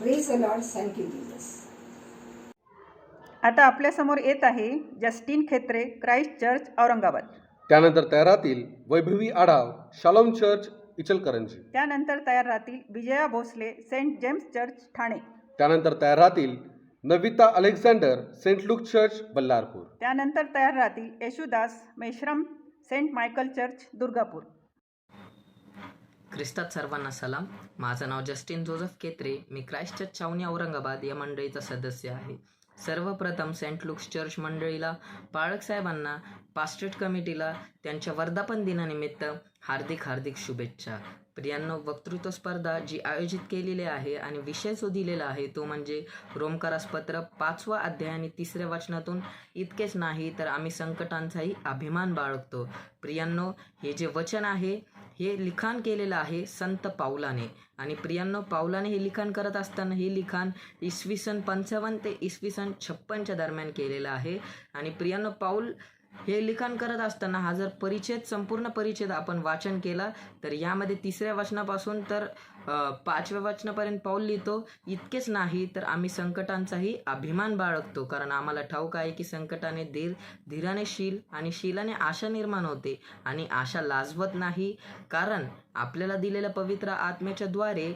Praise the lord. Thank you Jesus. आता आपल्यासमोर येत आहे Justin Khetre, Christ church, Aurangabad. त्यानंतर तयार राहतील वैभवी आढाव, शालोम चर्च, इचलकरंजी. त्यानंतर तयार राहतील Vijaya Bhosale, Saint James church, Thane. त्यानंतर तयार राहतील Navita Alexander, Saint Luke church, Ballarpur. त्यानंतर तयार राहतील Yesudas Meshram, Saint Michael church, Durgapur. ख्रिस्तात सर्वांना सलाम. माझं नाव जस्टिन जोसेफ केत्रे. मी क्राइस्ट चर्च छावणी औरंगाबाद या मंडळीचा सदस्य आहे. सर्वप्रथम सेंट लूक्स चर्च मंडळीला, पाळक साहेबांना, पास्टेट कमिटीला त्यांच्या वर्धापन दिनानिमित्त हार्दिक हार्दिक शुभेच्छा. प्रियांनो, वक्तृत्व स्पर्धा जी आयोजित केलेली आहे आणि विषय जो दिलेला आहे तो म्हणजे रोमकारास पत्र 5वा अध्याय आणि 3ऱ्या वचनातून, इतकेच नाही तर आम्ही संकटांचाही अभिमान बाळगतो. प्रियांनो, हे जे वचन आहे हे लिखाण केलेलं आहे संत पाऊलाने. आणि प्रियांनो, पाऊलाने हे लिखाण करत असताना हे लिखाण इसवी सन 55 ते इसवी सन 56च्या दरम्यान केलेलं आहे. आणि प्रियांनो, पाऊल हे लिखाण करत असताना हा जर संपूर्ण परिच्छेद आपण वाचन केला तर यामध्ये 3ऱ्या वचनापासून तर 5व्या वचनापर्यंत पाऊल लिहितो. इतकेच नाही तर आम्ही संकटांचाही अभिमान बाळगतो, कारण आम्हाला ठाऊक आहे की संकटाने धीराने शील आणि शीलाने आशा निर्माण होते आणि आशा लाजवत नाही, कारण आपल्याला दिलेल्या पवित्र आत्म्याच्या द्वारे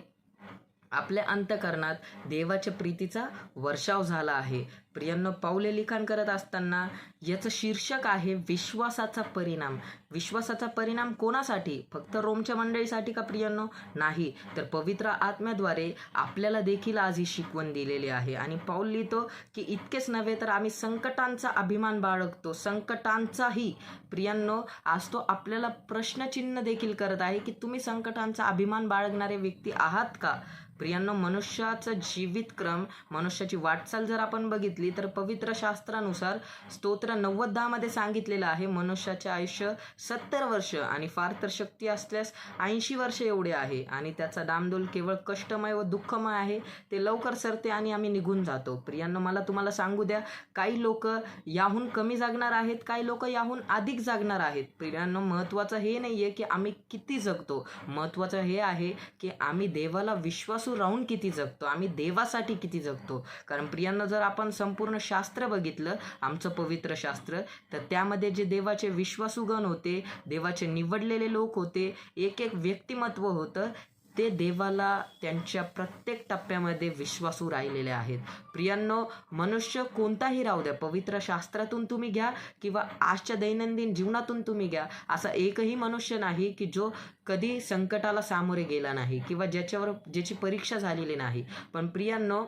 आपल्या अंतःकरणात देवाच्या प्रीतीचा वर्षाव झाला आहे. प्रियांनो, पाऊल हे लिखाण करत असताना याचं शीर्षक आहे विश्वासाचा परिणाम. विश्वासाचा परिणाम कोणासाठी? फक्त रोमच्या मंडळीसाठी का प्रियांनो? नाही, तर पवित्र आत्म्याद्वारे आपल्याला देखील आज ही शिकवण दिलेली आहे. आणि पाऊल लिहितो की इतकेच नव्हे तर आम्ही संकटांचा अभिमान बाळगतो. संकटांचाही प्रियांनो, आज तो आपल्याला प्रश्नचिन्ह देखील करत आहे की तुम्ही संकटांचा अभिमान बाळगणारे व्यक्ती आहात का? प्रियांनो, मनुष्याचा जीवितक्रम, मनुष्याची वाटचाल जर आपण बघितली तर पवित्र शास्त्रानुसार स्तोत्र 90:10 मध्ये सांगितलेलं आहे मनुष्याचे आयुष्य 70 वर्ष आणि फार तर शक्ती असल्यास 80 वर्ष एवढे आहे. आणि त्याचा डामडोल केवळ कष्टमय व दुःखमय आहे. ते लवकर सरते आणि आम्ही निघून जातो. प्रियांनो, मला तुम्हाला सांगू द्या, काही लोक याहून कमी जागणार आहेत, काही लोक याहून अधिक जागणार आहेत. प्रियांनो, महत्त्वाचं हे नाही आहे की आम्ही किती जगतो, महत्त्वाचं हे आहे की आम्ही देवाला विश्वास राहून किती जगतो, आम्ही देवासाठी किती जगतो. कारण प्रियांनो, जर आपण संपूर्ण शास्त्र बघितलं, आमचं पवित्र शास्त्र, तर त्यामध्ये जे देवाचे विश्वासूगण होते, देवाचे निवडलेले लोक होते, एक एक व्यक्तिमत्व होतं, ते देवाला त्यांच्या प्रत्येक टप्प्यामध्ये विश्वासू राहिलेले आहेत. प्रियांनो, मनुष्य कोणताही राहू द्या, पवित्र शास्त्रातून तुम्ही घ्या किंवा आजच्या दैनंदिन जीवनातून तुम्ही घ्या, असा एकही मनुष्य नाही की जो कधी संकटाला सामोरे गेला नाही किंवा ज्याची परीक्षा झालेली नाही. पण प्रियांनो,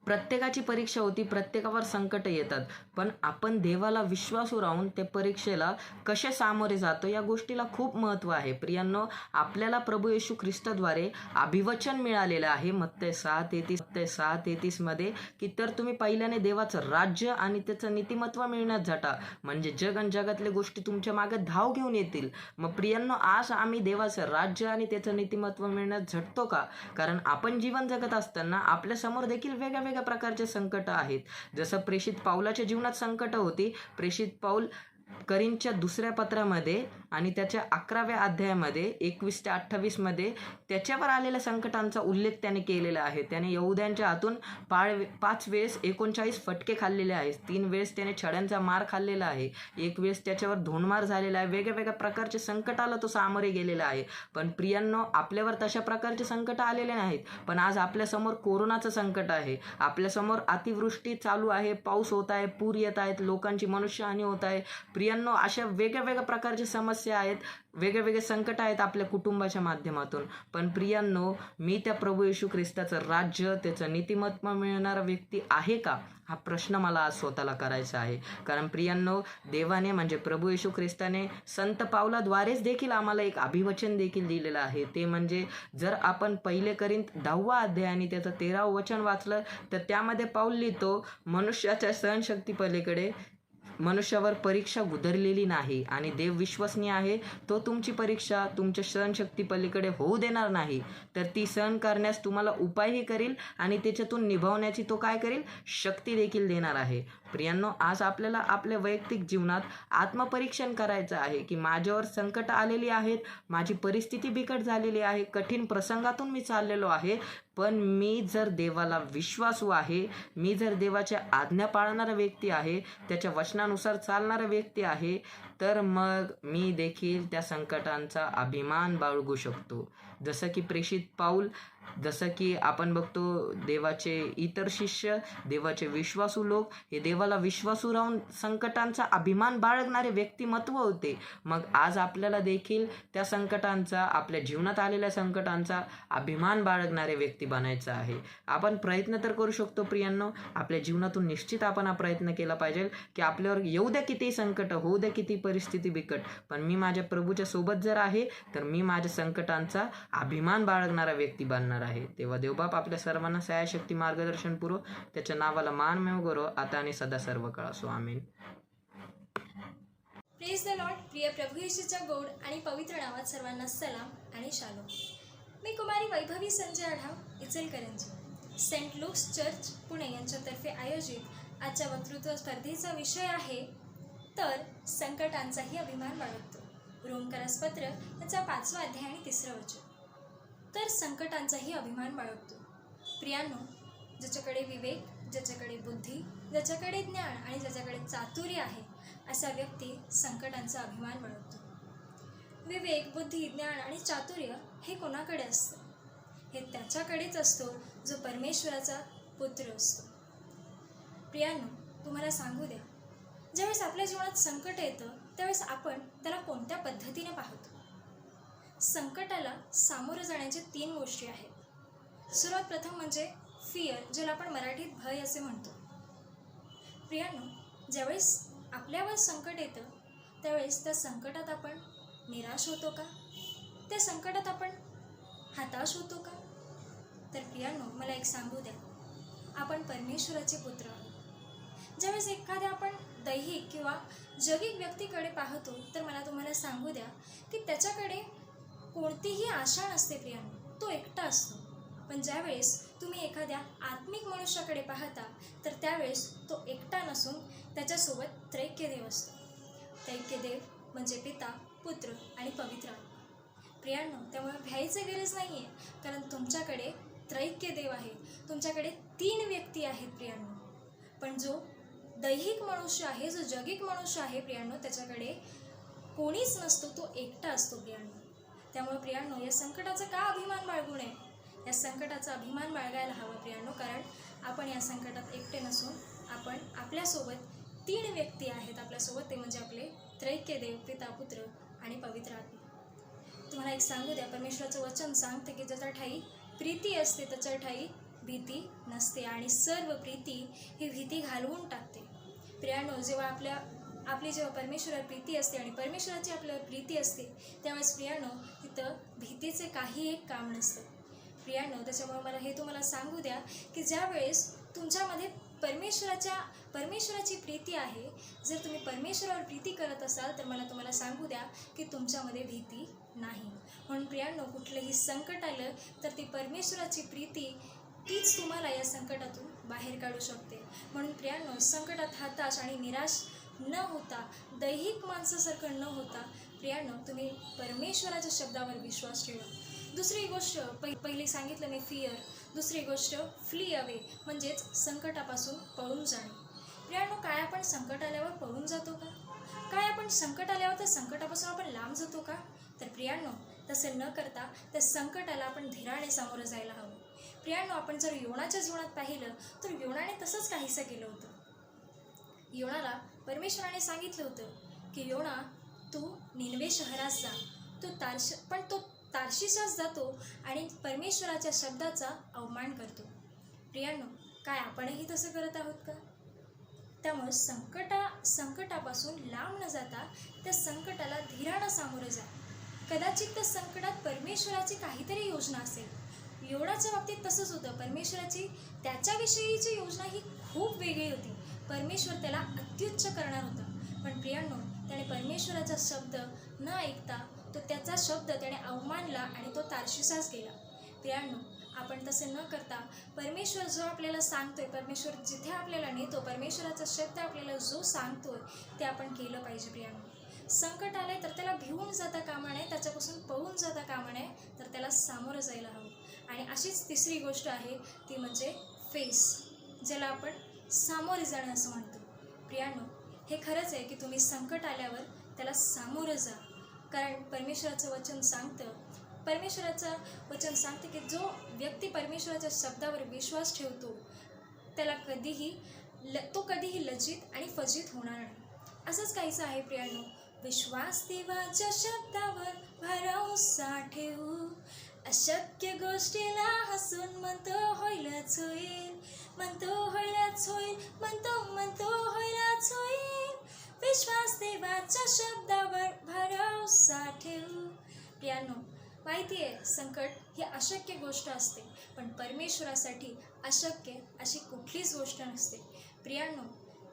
प्रत्येकाची परीक्षा होती, प्रत्येकावर संकट येतात, पण आपण देवाला विश्वासू राहून त्या परीक्षेला कसे सामोरे जातो या गोष्टीला खूप महत्त्व आहे. प्रियांनो, आपल्याला प्रभू येशू ख्रिस्ताद्वारे अभिवचन मिळालेलं आहे मत्तय 6:33 मध्ये की तर तुम्ही पहिल्याने देवाचं राज्य आणि त्याचं नीतिमत्व मिळण्यात झटा, म्हणजे जग आणि जगातल्या गोष्टी तुमच्या मागे धाव घेऊन येतील. मग प्रियांनो, आज आम्ही देवाचं राज्य आणि त्याचं नीतिमत्व मिळण्यात झटतो का? कारण आपण जीवन जगत असताना आपल्यासमोर देखील वेगळ्या प्रकारचे संकट आहेत. जसं प्रेषित पाऊलाच्या जीवनात संकट होती. प्रेषित पाऊल करींच्या 2ऱ्या पत्रामध्ये आणि त्याच्या 11व्या अध्यायामध्ये 21 ते 28 मध्ये त्याच्यावर आलेल्या संकटांचा उल्लेख त्याने केलेला आहे. त्याने यहुद्यांच्या हातून 5 वेळेस 39 फटके खाल्लेले आहेत. 3 वेळेस त्याने छड्यांचा मार खाल्लेला आहे. 1 वेळेस त्याच्यावर धोंडमार झालेला आहे. वेगळ्या प्रकारचे संकटाला तो सामोरे गेलेला आहे. पण प्रियांनो, आपल्यावर तशा प्रकारचे संकट आलेले नाहीत. पण आज आपल्यासमोर कोरोनाचं संकट आहे, आपल्यासमोर अतिवृष्टी चालू आहे, पाऊस होत आहे, पूर येत आहेत, लोकांची मनुष्यहानी होत आहे. प्रियांनो, अशा वेगळ्या प्रकारच्या समस्या आहेत, वेगळे संकट आहेत आपल्या कुटुंबाच्या माध्यमातून. पण प्रियांनो, मी त्या प्रभू येशू ख्रिस्ताचं राज्य, त्याचं नीतिमत्व मिळणारा व्यक्ती आहे का? हा प्रश्न मला आज स्वतःला करायचा आहे. कारण प्रियांनो, देवाने म्हणजे प्रभू येशू ख्रिस्ताने संत पावलाद्वारेच देखील आम्हाला एक अभिवचन देखील दिलेलं आहे. ते म्हणजे जर आपण 1 करिंथ 10 अध्याय आणि त्याचं 13वं वचन वाचलं तर त्यामध्ये पाऊल लिहितो, मनुष्याच्या सहनशक्ती पलीकडे मनुष्यावर परीक्षा गुदरलेली नाही आणि देव विश्वसनीय आहे. तो तुमची परीक्षा तुमच्या सहनशक्ती पलीकडे होऊ देणार नाही, तर ती सहन करण्यास तुम्हाला उपायही करील आणि त्याच्यातून निभावण्याची तो काय करेल? शक्ती देखील देणार आहे. प्रियांनो, आज आपल्याला आपल्या वैयक्तिक जीवनात आत्मपरीक्षण करायचं आहे की माझ्यावर संकट आलेली आहेत, माझी परिस्थिती बिकट झालेली आहे, कठीण प्रसंगातून मी चाललेलो आहे, पण मी जर देवाला विश्वासू आहे, मी जर देवाच्या आज्ञा पाळणारा व्यक्ती आहे, त्याच्या वचनानुसार चालणारा व्यक्ती आहे, तर मग मी देखील त्या संकटांचा अभिमान बाळगू शकतो. जसं की प्रेषित पाऊल, जसं की आपण बघतो देवाचे इतर शिष्य, देवाचे विश्वासू लोक हे देवाला विश्वासू राहून संकटांचा अभिमान बाळगणारे व्यक्तिमत्व होते. मग आज आपल्याला देखील त्या संकटांचा, आपल्या जीवनात आलेल्या संकटांचा अभिमान बाळगणारे व्यक्ती बनायचं आहे. आपण प्रयत्न तर करू शकतो प्रियांनो, आपल्या जीवनातून निश्चित आपण हा प्रयत्न केला पाहिजे की आपल्यावर येऊ द्या किती संकट, होऊ द्या किती परिस्थिती बिकट, पण मी माझ्या प्रभूच्या सोबत जर आहे तर मी माझ्या संकटांचा अभिमान बाळगणारा व्यक्ती बनणार आहे. तेव्हा देवबाप आपल्या सर्वांना सहायशक्ती मार्गदर्शन पुरो, त्याच्या नावाला मान मेव करो, आता आणि सदा सर्व काळ असो. आमीन. Praise the Lord. प्रिय प्रभू येशूच्या गोड आणि पवित्र नावात सर्वांना सलाम आणि शालोम. मी कुमारी Vaibhavi Sanjay Adhav, Ichalkaranji, Saint Luke's church Pune यांच्यातर्फे आयोजित आजच्या वक्तृत्व स्पर्धेचा विषय आहे तर संकटांचाही अभिमान बाळगतो. रोमकरास पत्र याचा 5वा अध्याय आणि 3रं वचन. तर संकटांचाही अभिमान बाळगतो. प्रियांनो, ज्याच्याकडे विवेक, ज्याच्याकडे बुद्धी, ज्याच्याकडे ज्ञान आणि ज्याच्याकडे चातुर्य आहे, असा व्यक्ती संकटांचा अभिमान बाळगतो. विवेक, बुद्धी, ज्ञान आणि चातुर्य हे कोणाकडे असतं? हे त्याच्याकडेच असतो जो परमेश्वराचा पुत्र असतो. प्रियांनो, तुम्हाला सांगू द्या, ज्यावेळेस आपल्या जीवनात संकट येतं त्यावेळेस आपण त्याला कोणत्या पद्धतीने पाहतो. संकटाला सामोरं जाण्याच्या 3 गोष्टी आहेत. सर्वात प्रथम म्हणजे फिअर, ज्याला आपण मराठीत भय असे म्हणतो. प्रियांनो, ज्यावेळेस आपल्यावर संकट येतं त्यावेळेस त्या संकटात आपण निराश होतो का? त्या संकटात आपण हताश होतो का? तर प्रियांनो, मला एक सांगू द्या, आपण परमेश्वराचे पुत्र आहोत. ज्यावेळेस एखाद्या आपण दैहिक किंवा जगिक व्यक्तीकडे पाहतो तर मला तुम्हाला सांगू द्या की त्याच्याकडे कोणतीही आशा नसते प्रियांनो, तो एकटा असतो. पण ज्यावेळेस तुम्ही एखाद्या आत्मिक मनुष्याकडे पाहता तर त्यावेळेस तो एकटा नसून त्याच्यासोबत त्रैक्यदेव असतो. त्रैक्यदेव म्हणजे पिता, पुत्र आणि पवित्र आत्मा. प्रियांनो, त्यामुळे भ्यायची गरज नाही आहे, कारण तुमच्याकडे त्रैक्यदेव आहे, तुमच्याकडे 3 व्यक्ती आहेत प्रियांनो. पण जो दैहिक मनुष्य आहे, जो जगिक मनुष्य आहे प्रियांनो, त्याच्याकडे कोणीच नसतो, तो एकटा असतो प्रियांनो. त्यामुळे प्रियांनो, या संकटाचा का अभिमान बाळगू नये? या संकटाचा अभिमान बाळगायला हवा प्रियांनो, कारण आपण या संकटात एकटे नसून आपण आपल्यासोबत 3 व्यक्ती आहेत आपल्यासोबत, ते म्हणजे आपले त्रैक्यदेव, पिता, पुत्र आणि पवित्र आत्मा. तुम्हाला एक सांगू द्या, परमेश्वराचं वचन सांगते की ज्याच्या ठाई प्रीती असते त्याच्या ठाई भीती नसते, आणि सर्व प्रीती ही भीती घालवून टाकते. प्रियांनो, जेव्हा आपली जेव्हा परमेश्वरावर प्रीती असते आणि परमेश्वराची आपल्यावर प्रीती असते त्यावेळेस प्रियांनो तिथं भीतीचे काही एक काम नसतं प्रियांनो. त्याच्यामुळे मला हे तुम्हाला सांगू द्या की ज्यावेळेस तुमच्यामध्ये परमेश्वराची प्रीती आहे, जर तुम्ही परमेश्वरावर प्रीती करत असाल तर मला तुम्हाला सांगू द्या की तुमच्यामध्ये भीती नाही. म्हणून प्रियांनो, कुठलंही संकट आलं तर ती परमेश्वराची प्रीती तीच तुम्हाला या संकटातून बाहेर काढू शकते. म्हणून प्रियांनो, संकटात हताश आणि निराश न होता, दैहिक माणसासारखं न होता प्रियांनो, तुम्ही परमेश्वराच्या शब्दावर विश्वास ठेवा. दुसरी गोष्ट पहिली सांगितलं मी फिअर, दुसरी गोष्ट फ्ली अवे म्हणजेच संकटापासून पळून जाणे. प्रियांनो, काय आपण संकट आल्यावर पळून जातो का? काय आपण संकट आल्यावर त्या संकटापासून आपण लांब जातो का? तर प्रियांनो, तसं न करता त्या संकटाला आपण धीराने सामोरं जायला हवं. प्रियांनो, आपण जर योनाच्या जीवनात पाहिलं तर योनाने तसंच काहीसं केलं होतं. योनाला परमेश्वराने सांगितलं होतं की योना, तू निनवे शहरात जा. तो तार्शिशास जातो आणि परमेश्वराच्या शब्दाचा अवमान करतो. प्रियांनो, काय आपणही तसं करत आहोत का? त्यामुळे संकटापासून लांब न जाता त्या संकटाला धीरानं सामोरं जा. कदाचित त्या संकटात परमेश्वराची काहीतरी योजना असेल. योनाच्या बाबतीत तसंच होतं. परमेश्वराची त्याच्याविषयीची योजना ही खूप वेगळी होती. परमेश्वर त्याला अत्युच्च करणार होता. पण प्रियांनो, त्याने परमेश्वराचा शब्द न ऐकता तो त्याचा शब्द त्याने अवमानला आणि तो तार्शिशास गेला. प्रियांनो, आपण तसे न करता परमेश्वर जो आपल्याला सांगतोय, परमेश्वर जिथे आपल्याला नेतो, परमेश्वराचा शब्द आपल्याला जो सांगतोय ते आपण केलं पाहिजे. प्रियांनो, संकट आलंय तर त्याला भिवून जाता कामा नये, त्याच्यापासून पळून जाता कामा नये, तर त्याला सामोरं जायला हवं. आणि अशीच तिसरी गोष्ट आहे ती म्हणजे फेस, ज्याला आपण सामोरे जाणं असं म्हणतो. प्रियांनो, हे खरंच आहे की तुम्ही संकट आल्यावर त्याला सामोरं जा, कारण परमेश्वराचं वचन सांगते की जो व्यक्ती परमेश्वराच्या शब्दावर विश्वास ठेवतो त्याला कधीही लज्जित आणि फजित होणार नाही. असंच काहीचं आहे प्रियांनो. विश्वास देवाच्या शब्दावर भरवसा ठेवू, अशक्य गोष्टीला हसून म्हणतो होईलच होईल, म्हणतो होईलच होईल, म्हणतो होईलच होईल. विश्वास देवाच्या शब्दावर भरवसा ठेवू. प्रियांनो, माहिती आहे संकट ही अशक्य गोष्ट असते, पण परमेश्वरासाठी अशक्य अशी कुठलीच गोष्ट नसते. प्रियांनो,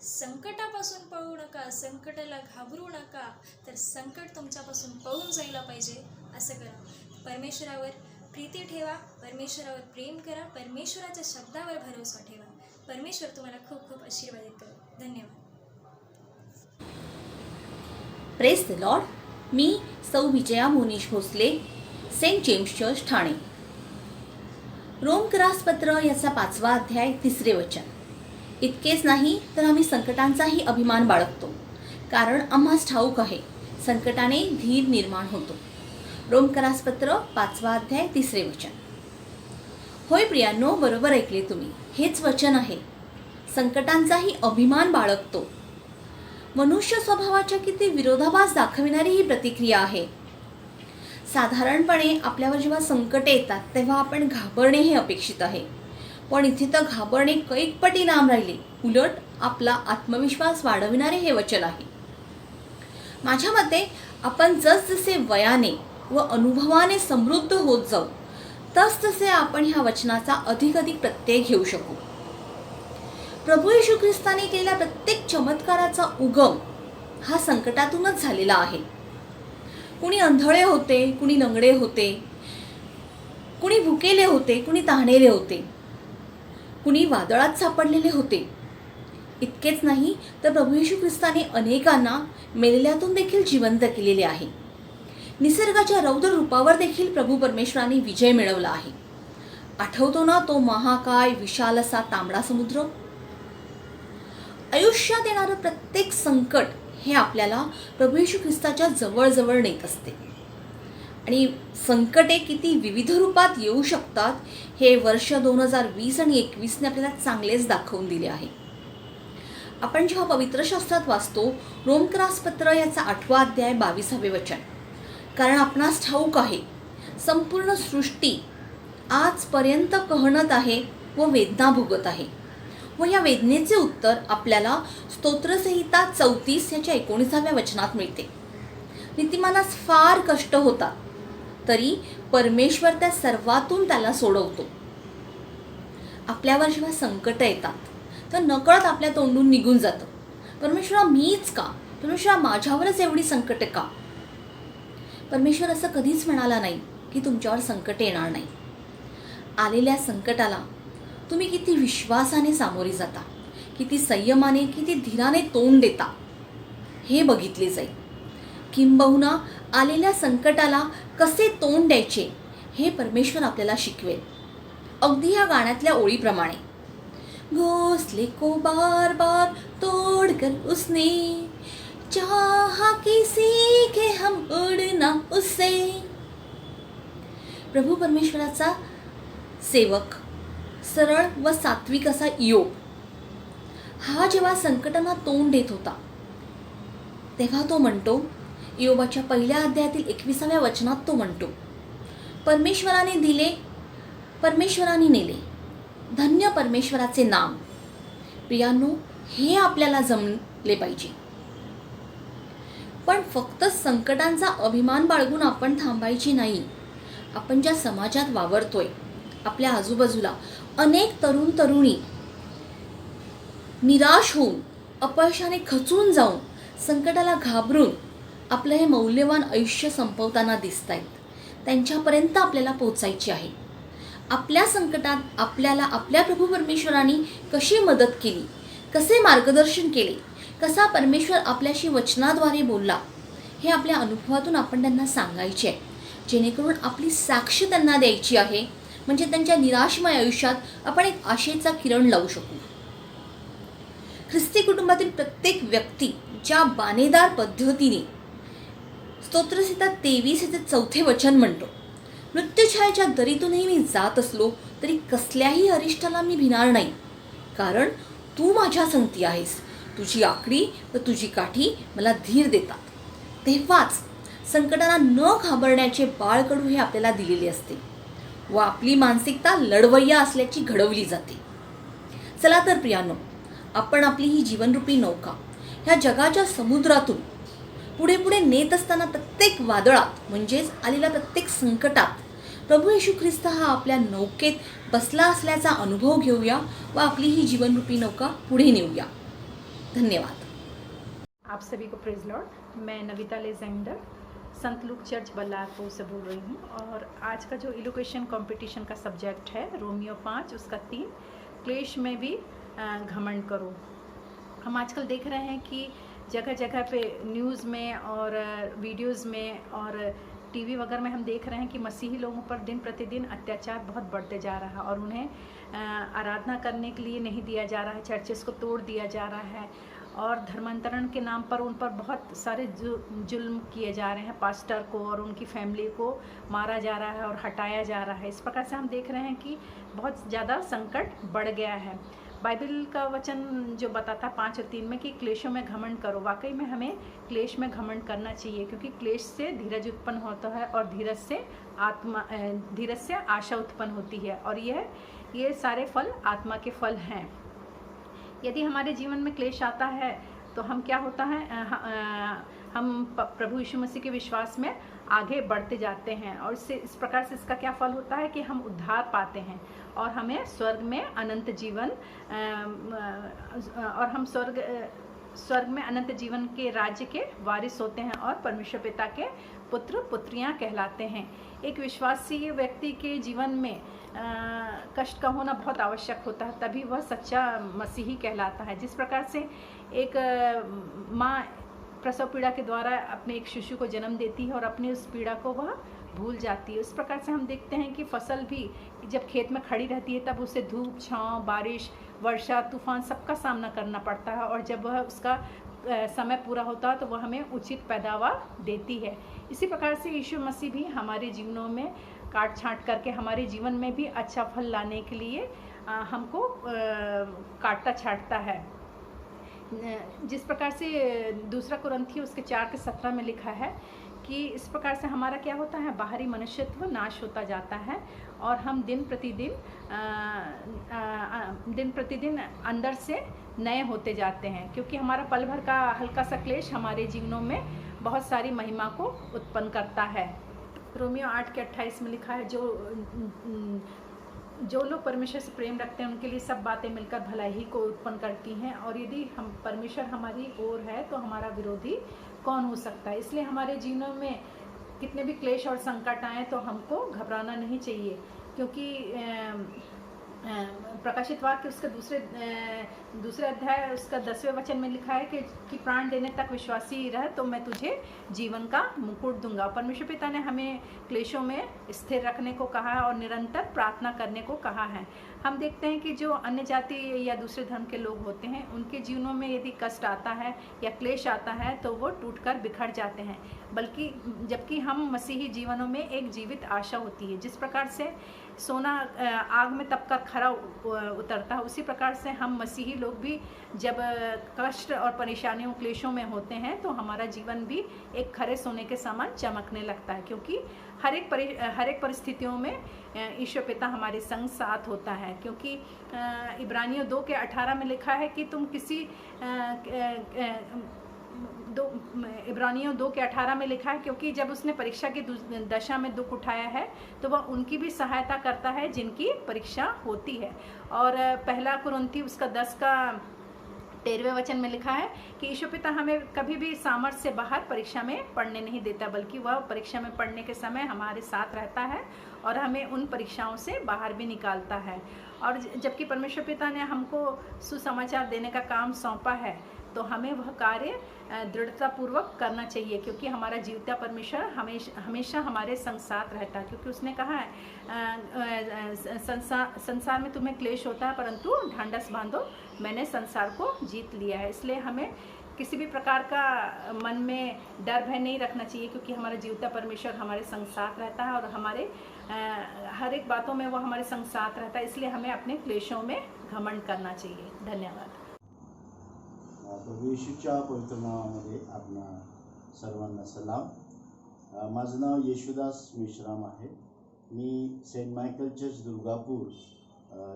संकटापासून पळू नका, संकटाला घाबरू नका, तर संकट तुमच्यापासून पळून जायला पाहिजे असं करा. परमेश्वरावर प्रीती ठेवा, परमेश्वरावर प्रेम करा, परमेश्वराच्या शब्दावर भरोसा ठेवा. परमेश्वर तुम्हाला खूप खूप आशीर्वादित करो. धन्यवाद. Praise the lord. मी सौ Vijaya Monish Bhosale, Saint James church Thane. रोमकरासपत्र याचा 5वा अध्याय 3रे वचन. इतकेच नाही तर आम्ही संकटांचाही अभिमान बाळगतो, कारण आम्हास ठाऊक आहे संकटाने धीर निर्माण होतो. रोमकरासपत्र 5वा अध्याय 3रे वचन. होय प्रियांनो, बरोबर ऐकले तुम्ही, हेच वचन आहे. संकटांचाही अभिमान बाळगतो. मनुष्य स्वभावाच्या किती विरोधाभास दाखविणारी ही प्रतिक्रिया आहे. साधारणपणे आपल्यावर जेव्हा संकटे येतात तेव्हा आपण घाबरणे हे अपेक्षित आहे, पण इथे तर घाबरणे कैक पटी लांब राहिले. उलट आपला आत्मविश्वास वाढविणारे हे वचन आहे. माझ्या मते आपण जसजसे वयाने व अनुभवाने समृद्ध होत जाऊ तसतसे आपण ह्या वचनाचा अधिक प्रत्यय घेऊ शकू. प्रभू येशू ख्रिस्ताने केलेल्या प्रत्येक चमत्काराचा उगम हा संकटातूनच झालेला आहे. कुणी अंधळे होते, कुणी लंगडे होते, कुणी भुकेले होते, कुणी तहानेले होते, कुणी वादळात सापडलेले होते. इतकेच नाही तर प्रभू येशू ख्रिस्ताने अनेकांना मेलेल्यातून देखील जिवंत केलेले आहे. निसर्गाच्या रौद्र रूपावर देखील प्रभू परमेश्वराने विजय मिळवला आहे. आठवतो ना तो महाकाय विशाल असा तांबडा समुद्र? आयुष्यात येणारं प्रत्येक संकट हे आपल्याला प्रभू येशू ख्रिस्ताच्या जवळ नेत असते. आणि संकटे किती विविध रूपात येऊ शकतात हे वर्ष 2020 आणि 2021ने आपल्याला चांगलेच दाखवून दिले आहे. आपण जेव्हा पवित्र शास्त्रात वाचतो रोमकरासपत्र याचा 8वा अध्याय 22वे वचन, कारण आपणास ठाऊक आहे संपूर्ण सृष्टी आजपर्यंत कहणत आहे व वेदना भोगत आहे, व या वेदनेचे उत्तर आपल्याला स्तोत्रसंहिता 34 याच्या 19व्या वचनात मिळते. नीतिमानास फार कष्ट होतात तरी परमेश्वर त्या सर्वातून त्याला सोडवतो. आपल्यावर जेव्हा संकट येतात तर नकळत आपल्या तोंडून निघून जातं, परमेश्वरा मीच का? परमेश्वरा माझ्यावरच एवढी संकटे का? परमेश्वर असं कधीच म्हणाला नाही की तुमच्यावर संकट येणार नाही. आलेल्या संकटाला तुम्ही किती विश्वासाने सामोरी जाता, किती संयमाने, किती धीराने तोंड देता हे बघितले जाईल. किंबहुना आलेल्या संकटाला कसे तोंड द्यायचे हे परमेश्वर आपल्याला शिकवेल. अगदी ह्या गाण्यातल्या ओळीप्रमाणे, घोंसले को बार बार तोड़कर उसने चाहा कि सीखे हम उड़ना उससे. प्रभू परमेश्वराचा सेवक सरळ व सात्विक असा इयोब हा जेव्हा संकटांना तोंड देत होता तेव्हा तो म्हणतो, इयोबाच्या 1 अध्यायातील 21व्या वचनात तो म्हणतो, परमेश्वराने दिले, परमेश्वराने नेले, धन्य परमेश्वराचे नाम. प्रियांनो, हे आपल्याला जमले पाहिजे. पण फक्त संकटांचा अभिमान बाळगून आपण थांबायची नाही. आपण ज्या समाजात वावरतोय आपल्या आजूबाजूला अनेक तरुण तरुणी निराश होऊन, अपयशाने खचून जाऊन, संकटाला घाबरून आपलं हे मौल्यवान आयुष्य संपवताना दिसत आहेत. त्यांच्यापर्यंत आपल्याला पोहोचायची आहे. आपल्या संकटात आपल्याला आपल्या प्रभू परमेश्वराने कशी मदत केली, कसे मार्गदर्शन केले, कसा परमेश्वर आपल्याशी वचनाद्वारे बोलला हे आपल्या अनुभवातून आपण त्यांना सांगायचे आहे, जेणेकरून आपली साक्ष त्यांना द्यायची आहे. म्हणजे त्यांच्या निराशमय आयुष्यात आपण एक आशेचा किरण लावू शकू. ख्रिस्ती कुटुंबातील प्रत्येक व्यक्ती ज्या बाणेदार पद्धतीने स्तोत्रसंहिता 23 याचे 4 वचन म्हणतो, मृत्यूछायेच्या दरीतूनही मी जात असलो तरी कसल्याही अरिष्टाला मी भिणार नाही, कारण तू माझ्या संगती आहेस. तुझी आकडी व तुझी काठी मला धीर देतात. तेव्हाच संकटांना न घाबरण्याचे बाळकडू हे आपल्याला दिलेले असते व आपली मानसिकता लढवय्या असल्याची घडवली जाते. चला तर प्रियांनो, आपण आपली ही जीवनरूपी नौका ह्या जगाच्या समुद्रातून पुढे पुढे नेत असताना प्रत्येक वादळात म्हणजेच आलेल्या प्रत्येक संकटात प्रभू येशू ख्रिस्त हा आपल्या नौकेत बसला असल्याचा अनुभव घेऊया व आपली ही जीवनरूपी नौका पुढे नेऊया. धन्यवाद. आप सभी को प्रेज लॉर्ड. मैं नविता लेजेंडर संत लूक चर्च बल्लारपुर से बोल रही हूँ. और आज का जो इलोकेशन कंपटीशन का सब्जेक्ट है रोमियो 5 उसका 3, क्लेश में भी घमंड करो. हम आजकल देख रहे हैं कि जगह जगह पे न्यूज़ में और वीडियोज़ में और टीवी वगैरह में हम देख रहे हैं कि मसीही लोगों पर दिन प्रतिदिन अत्याचार बहुत बढ़ते जा रहा है और उन्हें आराधना करने के लिए नहीं दिया जा रहा है, चर्चेस को तोड़ दिया जा रहा है और धर्मांतरण के नाम पर उन पर बहुत सारे जुल्म किए जा रहे हैं. पास्टर को और उनकी फैमिली को मारा जा रहा है और हटाया जा रहा है. इस प्रकार से हम देख रहे हैं कि बहुत ज़्यादा संकट बढ़ गया है. बाइबल का वचन जो बताता 5 और 3 में कि क्लेशों में घमंड करो, वाकई में हमें क्लेश में घमंड करना चाहिए, क्योंकि क्लेश से धीरज उत्पन्न होता है और धीरज से आशा उत्पन्न होती है, और ये सारे फल आत्मा के फल हैं। यदि हमारे जीवन में क्लेश आता है तो हम क्या होता है, हम प्रभु यीशु मसीह के विश्वास में आगे बढ़ते जाते हैं, और इस प्रकार से इसका क्या फल होता है कि हम उद्धार पाते हैं और हमें स्वर्ग में अनंत जीवन और हम स्वर्ग में अनंत जीवन के राज्य के वारिस होते हैं और परमेश्वर पिता के पुत्र पुत्रियां कहलाते हैं। एक विश्वासी व्यक्ति के जीवन में कष्ट का होना बहुत आवश्यक होता है, तभी वह सच्चा मसीही कहलाता है। जिस प्रकार से एक माँ प्रसव पीड़ा के द्वारा अपने एक शिशु को जन्म देती है और अपनी उस पीड़ा को वह भूल जाती है, उस प्रकार से हम देखते हैं कि फसल भी जब खेत में खड़ी रहती है तब उसे धूप, छांव, बारिश, वर्षा, तूफान सबका सामना करना पड़ता है, और जब वह उसका समय पूरा होता है तो वह हमें उचित पैदावार देती है। इसी प्रकार से यीशु मसीह भी हमारे जीवनों में काट छांट करके हमारे जीवन में भी अच्छा फल लाने के लिए हमको काटता छाटता है। जिस प्रकार से 2 कुरिन्थियों उसके 4:17 में लिखा है कि इस प्रकार से हमारा क्या होता है, बाहरी मनुष्यत्व नाश होता जाता है और हम दिन प्रतिदिन अंदर से नए होते जाते हैं, क्योंकि हमारा पल भर का हल्का सा क्लेश हमारे जीवनों में बहुत सारी महिमा को उत्पन्न करता है। रोमियो 8:28 में लिखा है, जो लोग परमेश्वर से प्रेम रखते हैं उनके लिए सब बातें मिलकर भलाई ही को उत्पन्न करती हैं, और यदि हम परमेश्वर हमारी ओर है तो हमारा विरोधी कौन हो सकता है। इसलिए हमारे जीवनों में कितने भी क्लेश और संकट आए तो हमको घबराना नहीं चाहिए, क्योंकि प्रकाशित वाक्य उसका दूसरे अध्याय उसका 10वें वचन में लिखा है कि प्राण देने तक विश्वासी रह तो मैं तुझे जीवन का मुकुट दूंगा। परमेश्वर पिता ने हमें क्लेशों में स्थिर रखने को कहा है और निरंतर प्रार्थना करने को कहा है। हम देखते हैं कि जो अन्य जाति या दूसरे धर्म के लोग होते हैं उनके जीवनों में यदि कष्ट आता है या क्लेश आता है तो वो टूटकर बिखर जाते हैं, बल्कि जबकि हम मसीही जीवनों में एक जीवित आशा होती है। जिस प्रकार से सोना आग में तपकर खरा उतरता है, उसी प्रकार से हम मसीही लोग भी जब कष्ट और परेशानियों क्लेशों में होते हैं तो हमारा जीवन भी एक खरे सोने के समान चमकने लगता है, क्योंकि हर एक परिस्थितियों में ईश्वर पिता हमारे संग साथ होता है। क्योंकि इब्रानियों 2:18 में लिखा है कि तुम किसी इब्रानियों 2:18 में लिखा है, क्योंकि जब उसने परीक्षा की दशा में दुख उठाया है तो वह उनकी भी सहायता करता है जिनकी परीक्षा होती है। और 1 कुरिन्थियों उसका 10:13 वचन में लिखा है कि ईश्वर पिता हमें कभी भी सामर्थ्य से बाहर परीक्षा में पढ़ने नहीं देता, बल्कि वह परीक्षा में पढ़ने के समय हमारे साथ रहता है और हमें उन परीक्षाओं से बाहर भी निकालता है। और जबकि परमेश्वर पिता ने हमको सुसमाचार देने का काम सौंपा है तो हमें वह कार्य दृढ़तापूर्वक करना चाहिए, क्योंकि हमारा जीवता परमेश्वर हमेशा हमारे संग साथ रहता है। क्योंकि उसने कहा है संसार में तुम्हें क्लेश होता है परंतु ढांढस बांधो, मैंने संसार को जीत लिया है। इसलिए हमें किसी भी प्रकार का मन में डर भय नहीं रखना चाहिए, क्योंकि हमारा जीवता परमेश्वर हमारे संग साथ रहता है और हमारे हर एक बातों में वो हमारे संग साथ रहता है। इसलिए हमें अपने क्लेशों में घमंड करना चाहिए। धन्यवाद। प्रभू येशूच्या पवित्र नावामध्ये आपणा सर्वांना सलाम। माझं नाव येशुदास मेश्राम आहे। मी सेंट मायकल चर्च दुर्गापूर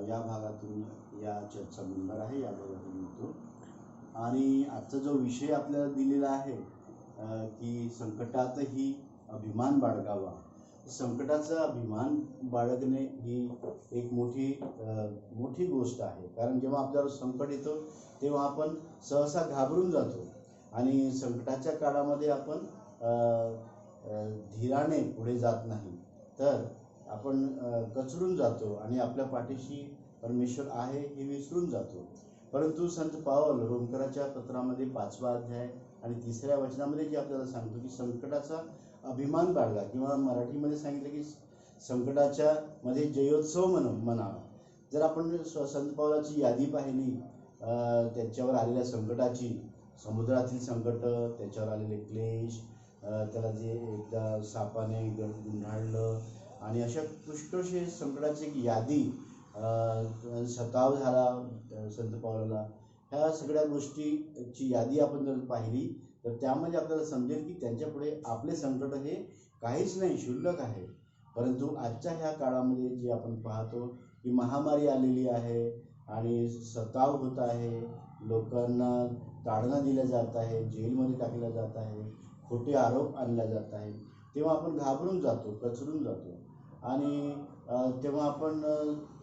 या भागातून या चर्चचा मेंबर आहे, या भागातून येतो। आणि आजचा जो विषय आपल्याला दिलेला आहे की संकटातही अभिमान बाळगावा, संकटाचा अभिमान बाळगणे ही एक मोठी गोष्ट आहे। कारण जेव्हा आपल्यावर संकट येतो तेव्हा आपण सहसा घाबरून जातो आणि संकटाच्या काळामध्ये आपण धीराने पुढे जात नाही, तर आपण कचरून जातो आणि आपल्या पाठीशी परमेश्वर आहे हे विसरून जातो। परंतु संत पाऊल रोमकराच्या पत्रामध्ये 5वा अध्याय आणि 3ऱ्या वचनामध्ये जे आपल्याला सांगतो की संकटाचा अभिमान बाळगा, किंवा मराठीमध्ये सांगितलं की संकटाच्या मध्ये जयोत्सव म्हणावा। जर आपण संत पावलाची यादी पाहिली, त्याच्यावर आलेल्या संकटाची, समुद्रातील संकट, त्याच्यावर आलेले क्लेश, त्याला जे एकदा सापाने गुंडाळलं आणि अशा पुष्कळशे संकटाची एक यादी सताव झाला संत पावलाला, ह्या सगळ्या गोष्टीची यादी आपण जर पाहिली तर त्यामध्ये आपल्याला समजेल की त्यांच्यापुढे आपले संकट हे काहीच नाही, क्षुल्लक आहे. परंतु आजच्या ह्या काळामध्ये जे आपण पाहतो की महामारी आलेली आहे आणि सताव होत आहे, लोकांना ताडना दिल्या जात आहे, जेलमध्ये टाकल्या जात आहे, खोटे आरोप आणल्या जात आहे, तेव्हा आपण घाबरून जातो, कचरून जातो. आणि तेव्हा आपण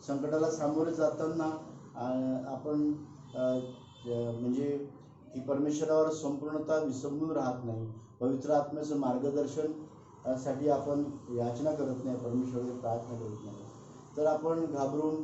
संकटाला सामोरे जाताना आपण म्हणजे की परमेश्वरावर संपूर्णतः विसंबून राहत नाही. पवित्र आत्म्याचं मार्गदर्शन साठी आपण याचना करत नाही, परमेश्वराला प्रार्थना करत नाही. तर आपण घाबरून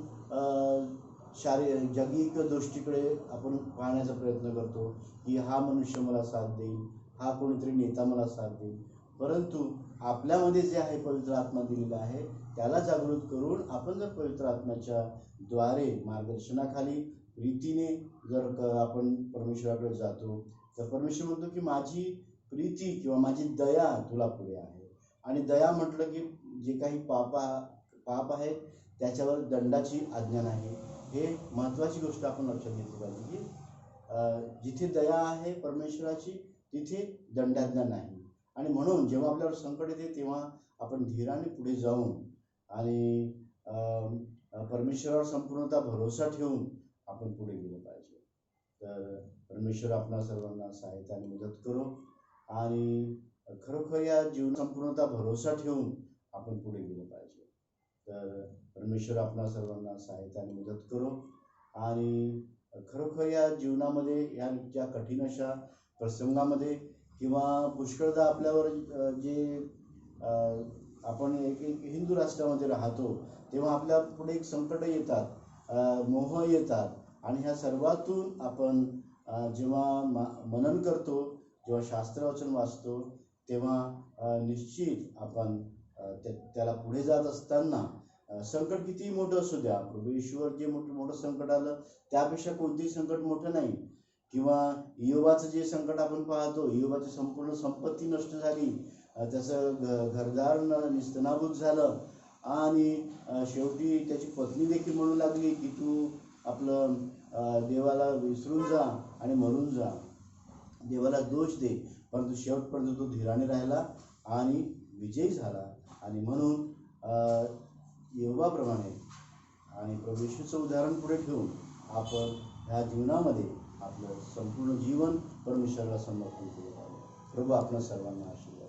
जगिक दृष्टीकडे आपण पाहण्याचा प्रयत्न करतो की हा मनुष्य मला साथ देईल, हा कोणीतरी नेता मला साथ देईल. परंतु आपल्यामध्ये जे आहे पवित्र आत्मा दिलेला आहे त्याला जागृत करून आपण जर पवित्र आत्म्याच्या द्वारे मार्गदर्शनाखाली प्रीतीने जर आपण परमेश्वराकडे जातो तर परमेश्वर म्हणतो की माझी प्रीती किंवा माझी दया तुला पुढे आहे. आणि दया म्हटलं की जे काही पाप आहे त्याच्यावर दंडाची आज्ञा नाही. हे महत्त्वाची गोष्ट आपण लक्षात घेतली पाहिजे की जिथे दया आहे परमेश्वराची तिथे दंडाज्ञा नाही. आणि म्हणून जेव्हा आपल्यावर संकट येते तेव्हा आपण धीराने पुढे जाऊन आणि परमेश्वरावर संपूर्णतः भरोसा ठेवून आपण पुढे गेलं पाहिजे. तर परमेश्वर आपणा सर्वांना सहायता आणि मदत करो आणि खरोखर या जीवन संपूर्णतः भरोसा ठेवून आपण पुढे गेलं पाहिजे. तर परमेश्वर आपणा सर्वांना सहायता आणि मदत करो आणि खरोखर या जीवनामध्ये या ज्या कठीण अशा प्रसंगामध्ये किंवा पुष्कळदा आपल्यावर जे आपण एक हिंदू राष्ट्रामध्ये राहतो तेव्हा आपल्या पुढे एक संकट येतात, मोह येतात आणि ह्या सर्वातून आपण जेव्हा मनन करतो, जेव्हा शास्त्रवचन वाचतो तेव्हा निश्चित आपण त्याला पुढे जात असताना संकट कितीही मोठं असू द्या, प्रभू ईश्वर जे मोठं संकट आलं त्यापेक्षा कोणतेही संकट मोठं नाही. किंवा इयोबाचं जे संकट आपण पाहतो, इयोबाची संपूर्ण संपत्ती नष्ट झाली, त्याचं घरदार निस्तनाभूत झालं आणि शेवटी त्याची पत्नी देखील म्हणू लागली की तू आपलं देवाला विसरून जा आणि मरून जा, देवाला दोष दे. परंतु शेवटपर्यंत तो धीराने राहिला आणि विजयी झाला. आणि म्हणून इयोबाप्रमाणे आणि प्रभू येशूचं उदाहरण पुढे ठेवून आपण ह्या जीवनामध्ये आपलं संपूर्ण जीवन परमेश्वराला समर्पण केलं पाहिजे. प्रभू आपल्या सर्वांना आशीर्वाद